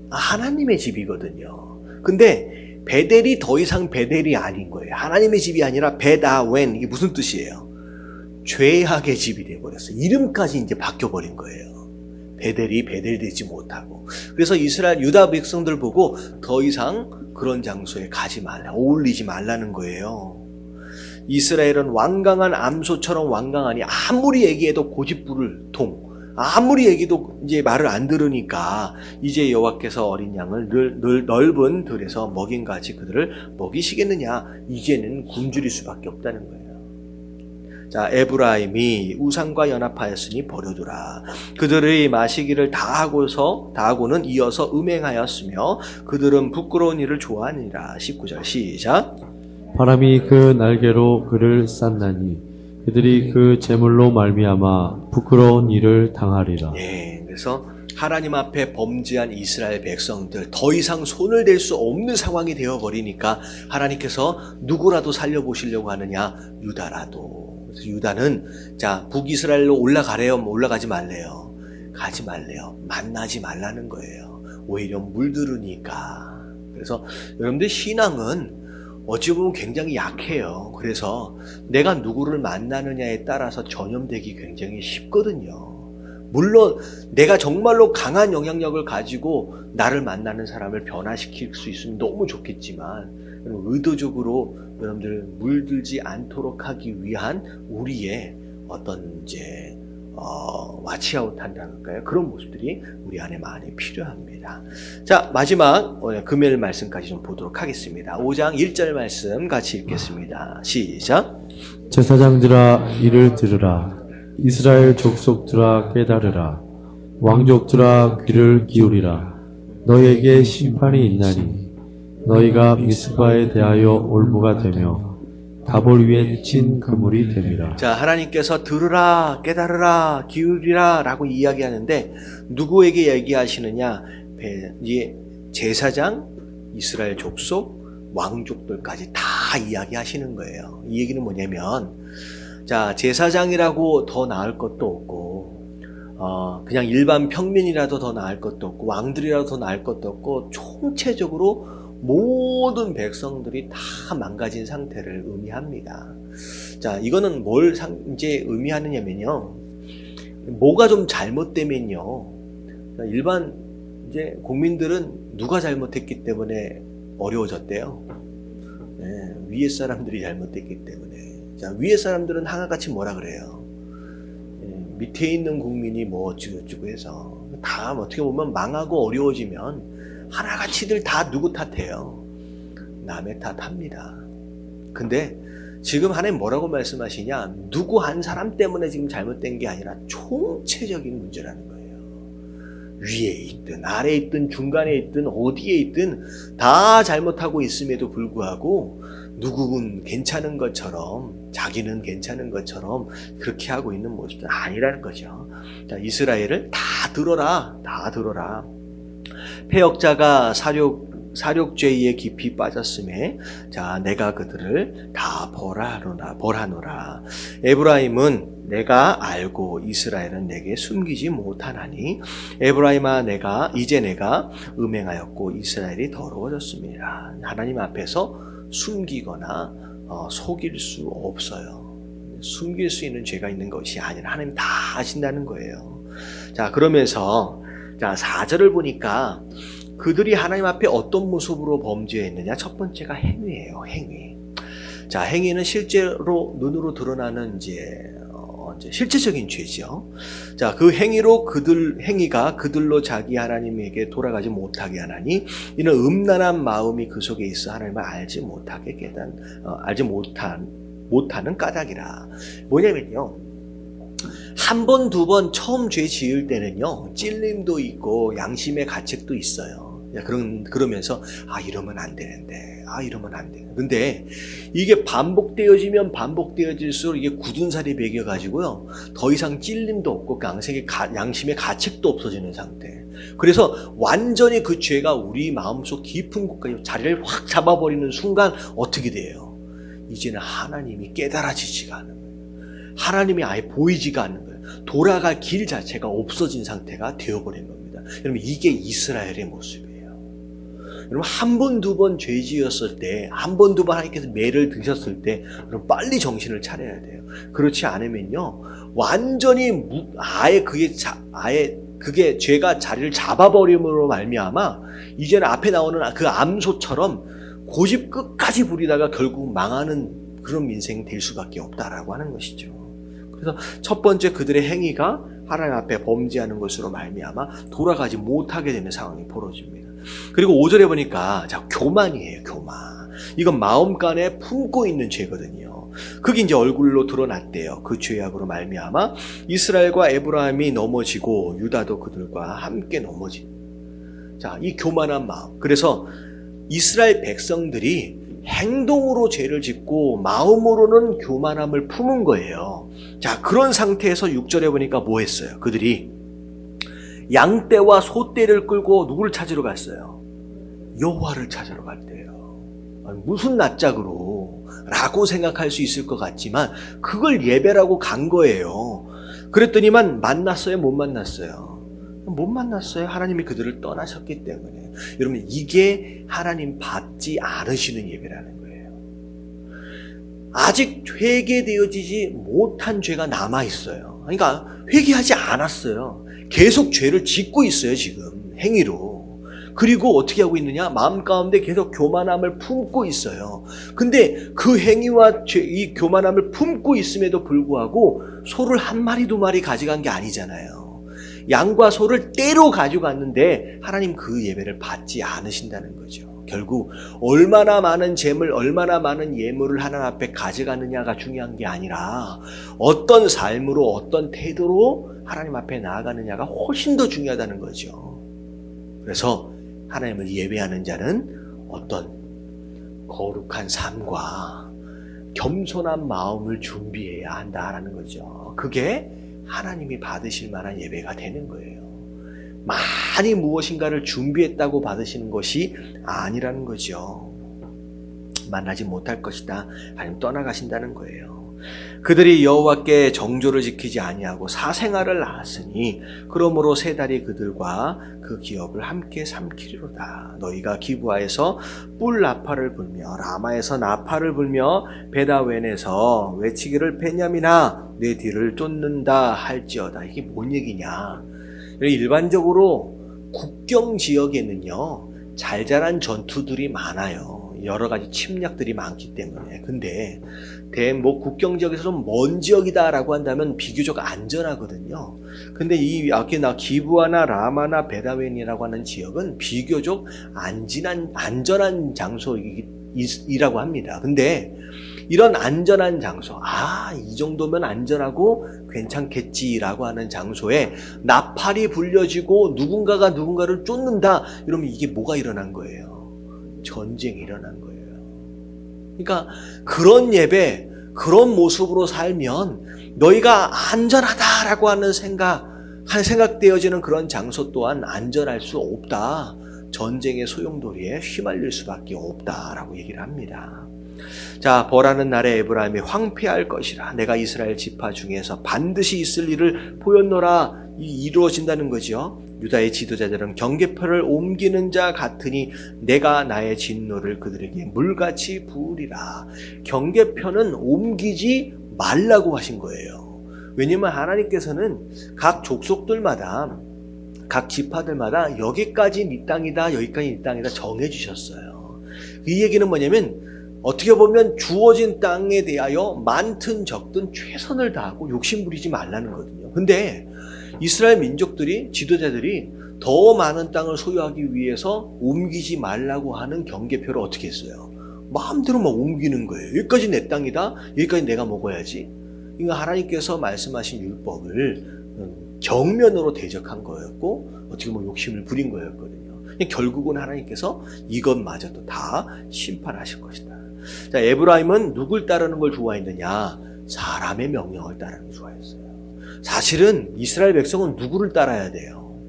하나님의 집이거든요. 근데 베델이 더 이상 베델이 아닌 거예요. 하나님의 집이 아니라 벳아웬. 이게 무슨 뜻이에요? 죄악의 집이 되어버렸어요. 이름까지 이제 바뀌어버린 거예요. 베델이 베델 되지 못하고. 그래서 이스라엘 유다 백성들 보고 더 이상 그런 장소에 가지 말라, 어울리지 말라는 거예요. 이스라엘은 완강한 암소처럼 완강하니 아무리 얘기해도 고집부를 통, 아무리 얘기도 이제 말을 안 들으니까 이제 여호와께서 어린 양을 넓은 들에서 먹인같이 그들을 먹이시겠느냐. 이제는 굶주릴 수밖에 없다는 거예요. 자, 에브라임이 우상과 연합하였으니 버려두라. 그들의 마시기를 다하고는 이어서 음행하였으며 그들은 부끄러운 일을 좋아하니라. 19절 시작. 바람이 그 날개로 그를 쌌나니 그들이 그 재물로 말미암아 부끄러운 일을 당하리라. 예, 그래서 하나님 앞에 범죄한 이스라엘 백성들 더 이상 손을 댈 수 없는 상황이 되어버리니까 하나님께서 누구라도 살려보시려고 하느냐? 유다라도. 그래서 유다는 자 북이스라엘로 올라가래요? 올라가지 말래요? 가지 말래요. 만나지 말라는 거예요. 오히려 물들으니까. 그래서 여러분들 신앙은 어찌 보면 굉장히 약해요. 그래서 내가 누구를 만나느냐에 따라서 전염되기 굉장히 쉽거든요. 물론 내가 정말로 강한 영향력을 가지고 나를 만나는 사람을 변화시킬 수 있으면 너무 좋겠지만 의도적으로 여러분들 물들지 않도록 하기 위한 우리의 어떤 이제 와치아웃 한다는가요? 그런 모습들이 우리 안에 많이 필요합니다. 자, 마지막 오늘 금요일 말씀까지 좀 보도록 하겠습니다. 5장 1절 말씀 같이 읽겠습니다. 시작. 제사장들아 이를 들으라. 이스라엘 족속들아 깨달으라. 왕족들아 귀를 기울이라. 너희에게 심판이 있나니 너희가 미스바에 대하여 올무가 되며 다볼 위에 친 그물이 됨이라. 자, 하나님께서 들으라, 깨달으라, 기울이라 라고 이야기하는데 누구에게 얘기하시느냐? 제사장, 이스라엘 족속, 왕족들까지 다 이야기하시는 거예요. 이 얘기는 뭐냐면 자, 제사장이라고 더 나을 것도 없고 그냥 일반 평민이라도 더 나을 것도 없고 왕들이라도 더 나을 것도 없고 모든 백성들이 다 망가진 상태를 의미합니다. 자, 이거는 뭘 이제 의미하느냐면요. 뭐가 좀 잘못되면요. 일반 이제 국민들은 누가 잘못했기 때문에 어려워졌대요. 네, 위에 사람들이 잘못했기 때문에. 자, 위에 사람들은 하나같이 뭐라 그래요. 네, 밑에 있는 국민이 뭐 어쩌고저쩌고 해서 다 어떻게 보면 망하고 어려워지면 하나같이들 다 누구 탓해요. 남의 탓합니다. 근데 지금 하나님 뭐라고 말씀하시냐? 누구 한 사람 때문에 지금 잘못된 게 아니라 총체적인 문제라는 거예요. 위에 있든 아래에 있든 중간에 있든 어디에 있든 다 잘못하고 있음에도 불구하고 누구는 괜찮은 것처럼, 자기는 괜찮은 것처럼 그렇게 하고 있는 모습은 아니라는 거죠. 자, 이스라엘을 다 들어라. 다 들어라. 패역자가 사륙죄에 깊이 빠졌음에 자, 내가 그들을 다 벌하노라. 에브라임은 내가 알고 이스라엘은 내게 숨기지 못하나니 에브라임아 이제 내가 음행하였고 이스라엘이 더러워졌습니다. 하나님 앞에서 숨기거나 속일 수 없어요. 숨길 수 있는 죄가 있는 것이 아니라 하나님 다 아신다는 거예요. 자, 그러면서 자, 4절을 보니까 그들이 하나님 앞에 어떤 모습으로 범죄했느냐? 첫 번째가 행위예요. 행위. 자, 행위는 실제로 눈으로 드러나는 이제 실체적인 죄죠. 자, 그 행위가 그들로 자기 하나님에게 돌아가지 못하게 하나니 이는 음란한 마음이 그 속에 있어 하나님을 알지 못하는 까닭이라. 뭐냐면요. 한 번, 두 번 처음 죄 지을 때는요, 찔림도 있고 양심의 가책도 있어요. 그러면서 이러면 안 되는데, 이러면 안 되는데. 근데 이게 반복되어지면 반복되어질수록 이게 굳은 살이 배겨가지고요, 더 이상 찔림도 없고 양심의 가책도 없어지는 상태. 그래서 완전히 그 죄가 우리 마음속 깊은 곳까지 자리를 확 잡아버리는 순간 어떻게 돼요? 이제는 하나님이 깨달아지지가 않은 거예요. 하나님이 아예 보이지가 않는 거예요. 돌아갈 길 자체가 없어진 상태가 되어버린 겁니다. 여러분, 이게 이스라엘의 모습이에요. 여러분, 한 번, 두 번 죄 지었을 때, 한 번, 두 번 하나님께서 매를 드셨을 때, 여러분 빨리 정신을 차려야 돼요. 그렇지 않으면요, 완전히 아예 그게 죄가 자리를 잡아버림으로 말미암아 이제는 앞에 나오는 그 암소처럼 고집 끝까지 부리다가 결국 망하는 그런 민생이 될 수밖에 없다라고 하는 것이죠. 그래서 첫 번째 그들의 행위가 하나님 앞에 범죄하는 것으로 말미암아 돌아가지 못하게 되는 상황이 벌어집니다. 그리고 5절에 보니까 자, 교만이에요. 교만. 이건 마음간에 품고 있는 죄거든요. 그게 이제 얼굴로 드러났대요. 그 죄악으로 말미암아 이스라엘과 에브라임이 넘어지고 유다도 그들과 함께 넘어진. 자, 이 교만한 마음. 그래서 이스라엘 백성들이 행동으로 죄를 짓고 마음으로는 교만함을 품은 거예요. 자, 그런 상태에서 6절에 보니까 뭐 했어요? 그들이 양떼와 소떼를 끌고 누구를 찾으러 갔어요? 여호와를 찾으러 갔대요. 무슨 낯짝으로 라고 생각할 수 있을 것 같지만 그걸 예배라고 간 거예요. 그랬더니만 만났어요? 못 만났어요? 못 만났어요. 하나님이 그들을 떠나셨기 때문에. 여러분, 이게 하나님 받지 않으시는 예배라는 거예요. 아직 회개되어지지 못한 죄가 남아있어요. 그러니까 회개하지 않았어요. 계속 죄를 짓고 있어요. 지금 행위로. 그리고 어떻게 하고 있느냐? 마음 가운데 계속 교만함을 품고 있어요. 근데 그 행위와 이 교만함을 품고 있음에도 불구하고 소를 한 마리 두 마리 가져간 게 아니잖아요. 양과 소를 떼로 가져갔는데 하나님 그 예배를 받지 않으신다는 거죠. 결국 얼마나 많은 재물, 얼마나 많은 예물을 하나님 앞에 가져가느냐가 중요한 게 아니라 어떤 삶으로, 어떤 태도로 하나님 앞에 나아가느냐가 훨씬 더 중요하다는 거죠. 그래서 하나님을 예배하는 자는 어떤 거룩한 삶과 겸손한 마음을 준비해야 한다라는 거죠. 그게 하나님이 받으실 만한 예배가 되는 거예요. 많이 무엇인가를 준비했다고 받으시는 것이 아니라는 거죠. 만나지 못할 것이다. 하나님 떠나가신다는 거예요. 그들이 여호와께 정조를 지키지 아니하고 사생아를 낳았으니 그러므로 세 달이 그들과 그 기업을 함께 삼키리로다. 너희가 기브아에서 뿔 나팔을 불며 라마에서 나팔을 불며 베다웬에서 외치기를 베냐민아 내 뒤를 쫓는다 할지어다. 이게 뭔 얘기냐? 일반적으로 국경 지역에는요 잘잘한 전투들이 많아요. 여러 가지 침략들이 많기 때문에. 근데 국경 지역에서 좀 먼 지역이다라고 한다면 비교적 안전하거든요. 근데 이 기브아나 라마나 베다웬이라고 하는 지역은 비교적 안전한 장소이라고 합니다. 근데 이런 안전한 장소, 이 정도면 안전하고 괜찮겠지라고 하는 장소에 나팔이 불려지고 누군가가 누군가를 쫓는다 이러면 이게 뭐가 일어난 거예요? 전쟁이 일어난 거예요. 그러니까 그런 예배, 그런 모습으로 살면 너희가 안전하다라고 하는 생각되어지는 그런 장소 또한 안전할 수 없다. 전쟁의 소용돌이에 휘말릴 수밖에 없다라고 얘기를 합니다. 자, 벌하는 날에 에브라임이 황폐할 것이라. 내가 이스라엘 지파 중에서 반드시 있을 일을 보였노라. 이루어진다는 거죠. 유다의 지도자들은 경계표를 옮기는 자 같으니 내가 나의 진노를 그들에게 물같이 부으리라. 경계표는 옮기지 말라고 하신 거예요. 왜냐하면 하나님께서는 각 족속들마다 각 지파들마다 여기까지 네 땅이다 여기까지 네 땅이다 정해주셨어요. 이 얘기는 뭐냐면 어떻게 보면 주어진 땅에 대하여 많든 적든 최선을 다하고 욕심부리지 말라는 거거든요. 근데 이스라엘 민족들이 지도자들이 더 많은 땅을 소유하기 위해서 옮기지 말라고 하는 경계표를 어떻게 했어요? 마음대로 막 옮기는 거예요. 여기까지 내 땅이다. 여기까지 내가 먹어야지. 이거 하나님께서 말씀하신 율법을 정면으로 대적한 거였고 어떻게 보면 욕심을 부린 거였거든요. 결국은 하나님께서 이것마저도 다 심판하실 것이다. 자, 에브라임은 누굴 따르는 걸 좋아했느냐? 사람의 명령을 따르는 걸 좋아했어요. 사실은 이스라엘 백성은 누구를 따라야 돼요?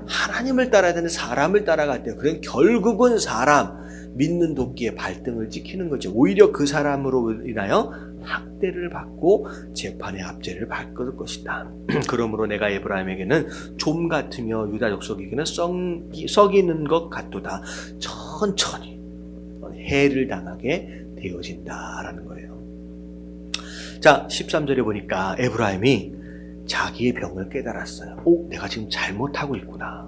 하나님을 따라야 되는데 사람을 따라갈 때요. 그럼 결국은 사람, 믿는 도끼의 발등을 찍히는 거죠. 오히려 그 사람으로 인하여 학대를 받고 재판의 압제를 받을 것이다. 그러므로 내가 에브라임에게는 좀 같으며 유다 족속에게는 썩이는 것 같도다. 천천히 해를 당하게 되어진다라는 거예요. 자, 13절에 보니까 에브라임이 자기의 병을 깨달았어요. 내가 지금 잘못하고 있구나.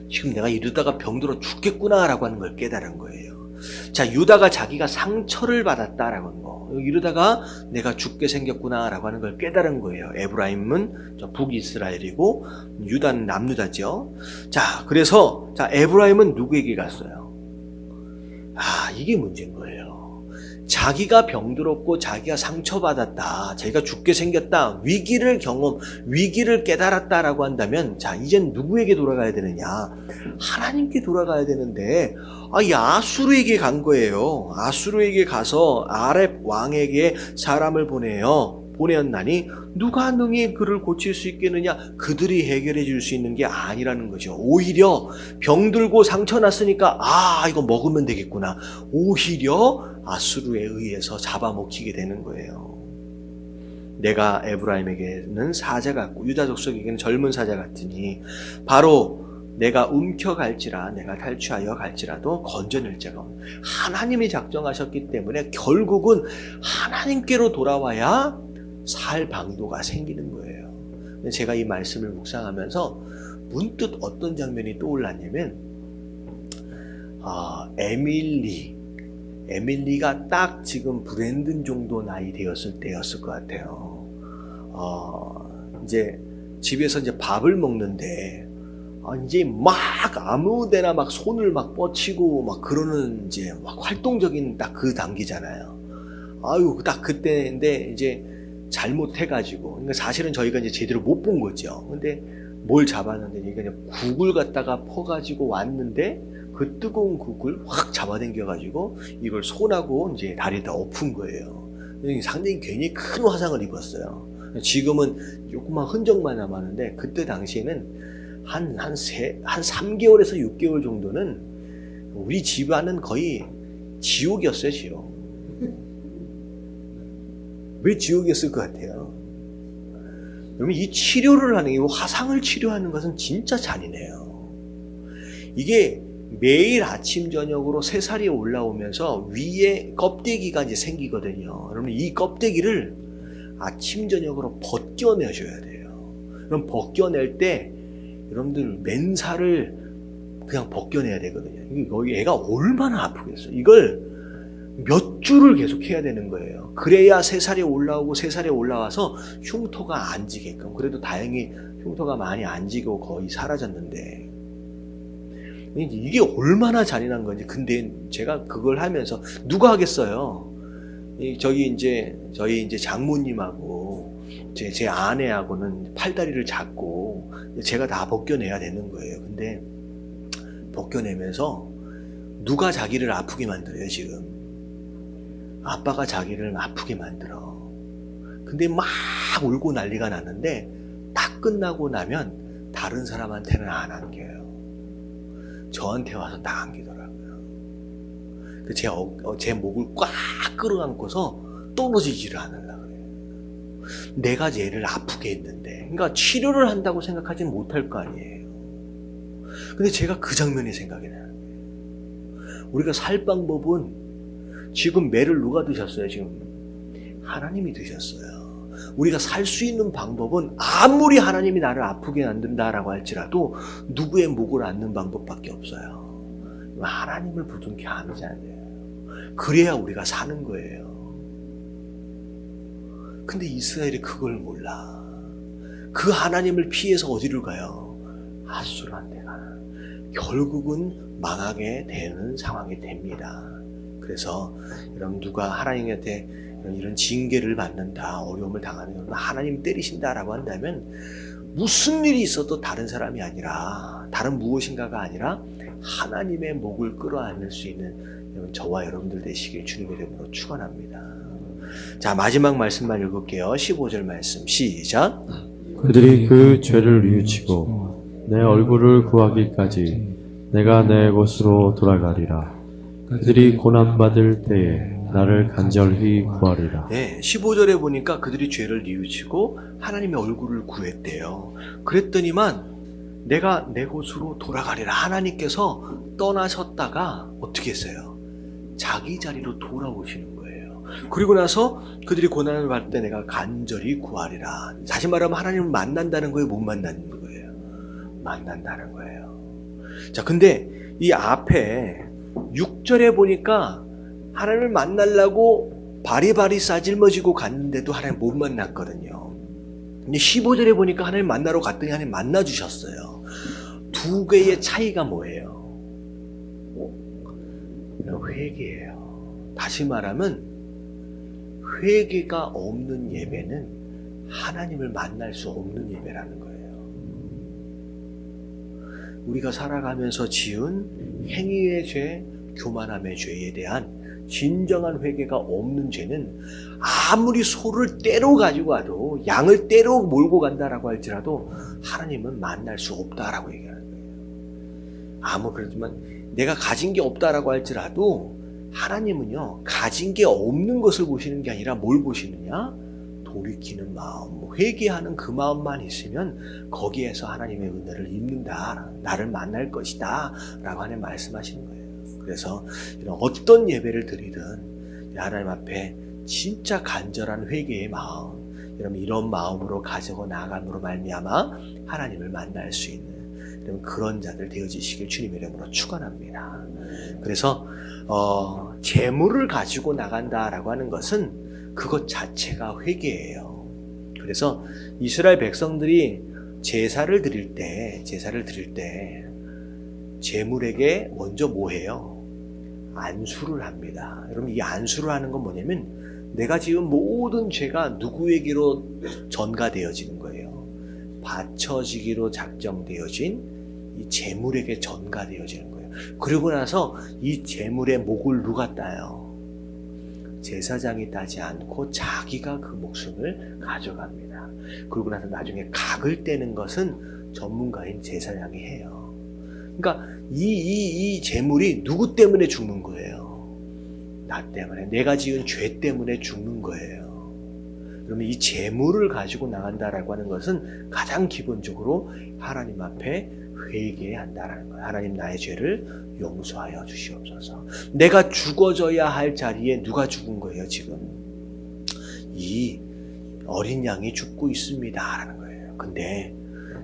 지금 내가 이러다가 병들어 죽겠구나 라고 하는 걸 깨달은 거예요. 자, 유다가 자기가 상처를 받았다라고 하는 거. 이러다가 내가 죽게 생겼구나 라고 하는 걸 깨달은 거예요. 에브라임은 북이스라엘이고 유다는 남유다죠. 자, 그래서 에브라임은 누구에게 갔어요? 이게 문제인 거예요. 자기가 병들었고 자기가 상처받았다. 자기가 죽게 생겼다. 위기를 깨달았다라고 한다면 자, 이젠 누구에게 돌아가야 되느냐? 하나님께 돌아가야 되는데 아수르에게 간 거예요. 아수르에게 가서 아렙 왕에게 사람을 보내었나니 누가 능히 그를 고칠 수 있겠느냐? 그들이 해결해 줄 수 있는 게 아니라는 거죠. 오히려 병들고 상처 났으니까 이거 먹으면 되겠구나. 오히려 아수르에 의해서 잡아먹히게 되는 거예요. 내가 에브라임에게는 사자 같고 유다 족속에게는 젊은 사자 같으니 바로 내가 움켜갈지라 내가 탈취하여 갈지라도 건져낼 자가 없는. 하나님이 작정하셨기 때문에 결국은 하나님께로 돌아와야 살 방도가 생기는 거예요. 제가 이 말씀을 묵상하면서 문득 어떤 장면이 떠올랐냐면 에밀리가 딱 지금 브랜든 정도 나이 되었을 때였을 것 같아요. 이제 집에서 이제 밥을 먹는데 이제 막 아무데나 막 손을 막 뻗치고 막 그러는 이제 막 활동적인 딱 그 단계잖아요. 딱 그때인데 이제 잘못해가지고, 그러니까 사실은 저희가 이제 제대로 못 본 거죠. 근데 뭘 잡았는데, 그러니까 국을 갖다가 퍼가지고 왔는데, 그 뜨거운 국을 확 잡아당겨가지고, 이걸 손하고 이제 다리에다 엎은 거예요. 상당히 굉장히 큰 화상을 입었어요. 지금은 조그만 흔적만 남았는데, 그때 당시에는 한 3개월에서 6개월 정도는 우리 집안은 거의 지옥이었어요, 지옥. 왜 지옥이었을 것 같아요? 그러면 이 치료를 하는 게, 화상을 치료하는 것은 진짜 잔인해요. 이게 매일 아침 저녁으로 새살이 올라오면서 위에 껍데기가 이제 생기거든요. 그러면 이 껍데기를 아침 저녁으로 벗겨내줘야 돼요. 그럼 벗겨낼 때 여러분들 맨살을 그냥 벗겨내야 되거든요. 여기 애가 얼마나 아프겠어요. 이걸 몇 주를 계속 해야 되는 거예요. 그래야 새살이 올라오고 새살이 올라와서 흉터가 안 지게끔. 그래도 다행히 흉터가 많이 안 지고 거의 사라졌는데, 이게 얼마나 잔인한 건지. 근데 제가 그걸 하면서 누가 하겠어요? 저희 이제 장모님하고 제 아내하고는 팔다리를 잡고 제가 다 벗겨내야 되는 거예요. 근데 벗겨내면서 누가 자기를 아프게 만들어요, 지금. 아빠가 자기를 아프게 만들어. 근데 막 울고 난리가 났는데 딱 끝나고 나면 다른 사람한테는 안 안겨요. 저한테 와서 딱 안기더라고요. 제 목을 꽉 끌어안고서 떨어지지를 않으려고 그래요. 내가 얘를 아프게 했는데. 그러니까 치료를 한다고 생각하지는 못할 거 아니에요. 근데 제가 그 장면이 생각이 나요. 우리가 살 방법은, 지금 매를 누가 드셨어요? 지금 하나님이 드셨어요. 우리가 살 수 있는 방법은, 아무리 하나님이 나를 아프게 만든다라고 할지라도 누구의 목을 앓는 방법밖에 없어요. 하나님을 부둥켜 안으셔야 돼요. 그래야 우리가 사는 거예요. 근데 이스라엘이 그걸 몰라. 그 하나님을 피해서 어디를 가요? 핫술한테 가요. 결국은 망하게 되는 상황이 됩니다. 그래서 여러분, 누가 하나님한테 이런 징계를 받는다, 어려움을 당하는, 하나님 때리신다라고 한다면 무슨 일이 있어도 다른 사람이 아니라, 다른 무엇인가가 아니라 하나님의 목을 끌어안을 수 있는 저와 여러분들 되시길 주님의 이름으로 축원합니다. 자, 마지막 말씀만 읽을게요. 15절 말씀 시작. 그들이 그 죄를 뉘우치고 내 얼굴을 구하기까지 내가 내 곳으로 돌아가리라. 그들이 고난받을 때에 나를 간절히 구하리라. 네, 15절에 보니까 그들이 죄를 뉘우치고 하나님의 얼굴을 구했대요. 그랬더니만 내가 내 곳으로 돌아가리라. 하나님께서 떠나셨다가 어떻게 했어요? 자기 자리로 돌아오시는 거예요. 그리고 나서 그들이 고난을 받을 때 내가 간절히 구하리라. 다시 말하면 하나님을 만난다는 거예요? 못 만나는 거예요? 만난다는 거예요. 자, 근데 이 앞에 6절에 보니까 하나님을 만나려고 바리바리 싸질머지고 갔는데도 하나님 못 만났거든요. 근데 15절에 보니까 하나님 만나러 갔더니 하나님 만나주셨어요. 두 개의 차이가 뭐예요? 회개예요. 다시 말하면 회개가 없는 예배는 하나님을 만날 수 없는 예배라는 거예요. 우리가 살아가면서 지은 행위의 죄, 교만함의 죄에 대한 진정한 회개가 없는 죄는 아무리 소를 떼로 가지고 와도, 양을 떼로 몰고 간다라고 할지라도 하나님은 만날 수 없다라고 얘기하는 거예요. 그렇지만 내가 가진 게 없다라고 할지라도 하나님은요, 가진 게 없는 것을 보시는 게 아니라 뭘 보시느냐? 돌이키는 마음, 회개하는 그 마음만 있으면 거기에서 하나님의 은혜를 입는다, 나를 만날 것이다 라고 하나님 말씀하시는 거예요. 그래서 이런 어떤 예배를 드리든 하나님 앞에 진짜 간절한 회개의 마음, 여러분 이런 마음으로 가지고 나아감으로 말미암아 하나님을 만날 수 있는 여러분 그런 자들 되어지시길 주님의 이름으로 축원합니다. 그래서 재물을 가지고 나간다라고 하는 것은 그것 자체가 회개예요. 그래서 이스라엘 백성들이 제사를 드릴 때 재물에게 먼저 뭐 해요? 안수를 합니다. 여러분 이 안수를 하는 건 뭐냐면 내가 지은 모든 죄가 누구에게로 전가되어지는 거예요. 바쳐지기로 작정되어진 이 재물에게 전가되어지는 거예요. 그리고 나서 이 재물의 목을 누가 따요? 제사장이 따지 않고 자기가 그 목숨을 가져갑니다. 그리고 나서 나중에 각을 떼는 것은 전문가인 제사장이 해요. 그러니까 이 재물이 누구 때문에 죽는 거예요? 나 때문에, 내가 지은 죄 때문에 죽는 거예요. 그러면 이 재물을 가지고 나간다라고 하는 것은 가장 기본적으로 하나님 앞에 회개한다라는 거예요. 하나님, 나의 죄를 용서하여 주시옵소서. 내가 죽어져야 할 자리에 누가 죽은 거예요, 지금? 이 어린 양이 죽고 있습니다라는 거예요. 근데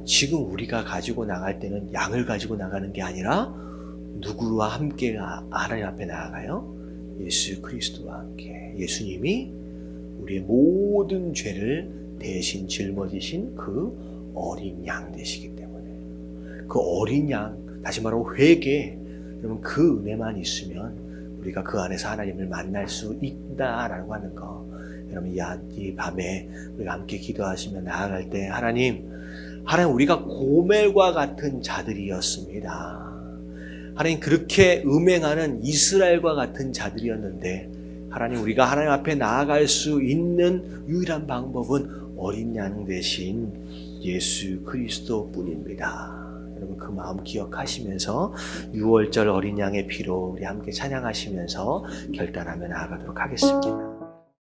지금 우리가 가지고 나갈 때는 양을 가지고 나가는 게 아니라 누구와 함께 하나님 앞에 나아가요? 예수 그리스도와 함께. 예수님이 우리의 모든 죄를 대신 짊어지신 그 어린 양 되시기 때문에, 그 어린 양, 다시 말하면 회개, 여러분 그 은혜만 있으면 우리가 그 안에서 하나님을 만날 수 있다라고 하는 거, 여러분 이 밤에 우리가 함께 기도하시며 나아갈 때 하나님 우리가 고멜과 같은 자들이었습니다. 하나님, 그렇게 음행하는 이스라엘과 같은 자들이었는데 하나님, 우리가 하나님 앞에 나아갈 수 있는 유일한 방법은 어린 양 대신 예수 그리스도 뿐입니다. 여러분 그 마음 기억하시면서 6월절 어린 양의 피로 우리 함께 찬양하시면서 결단하며 나아가도록 하겠습니다.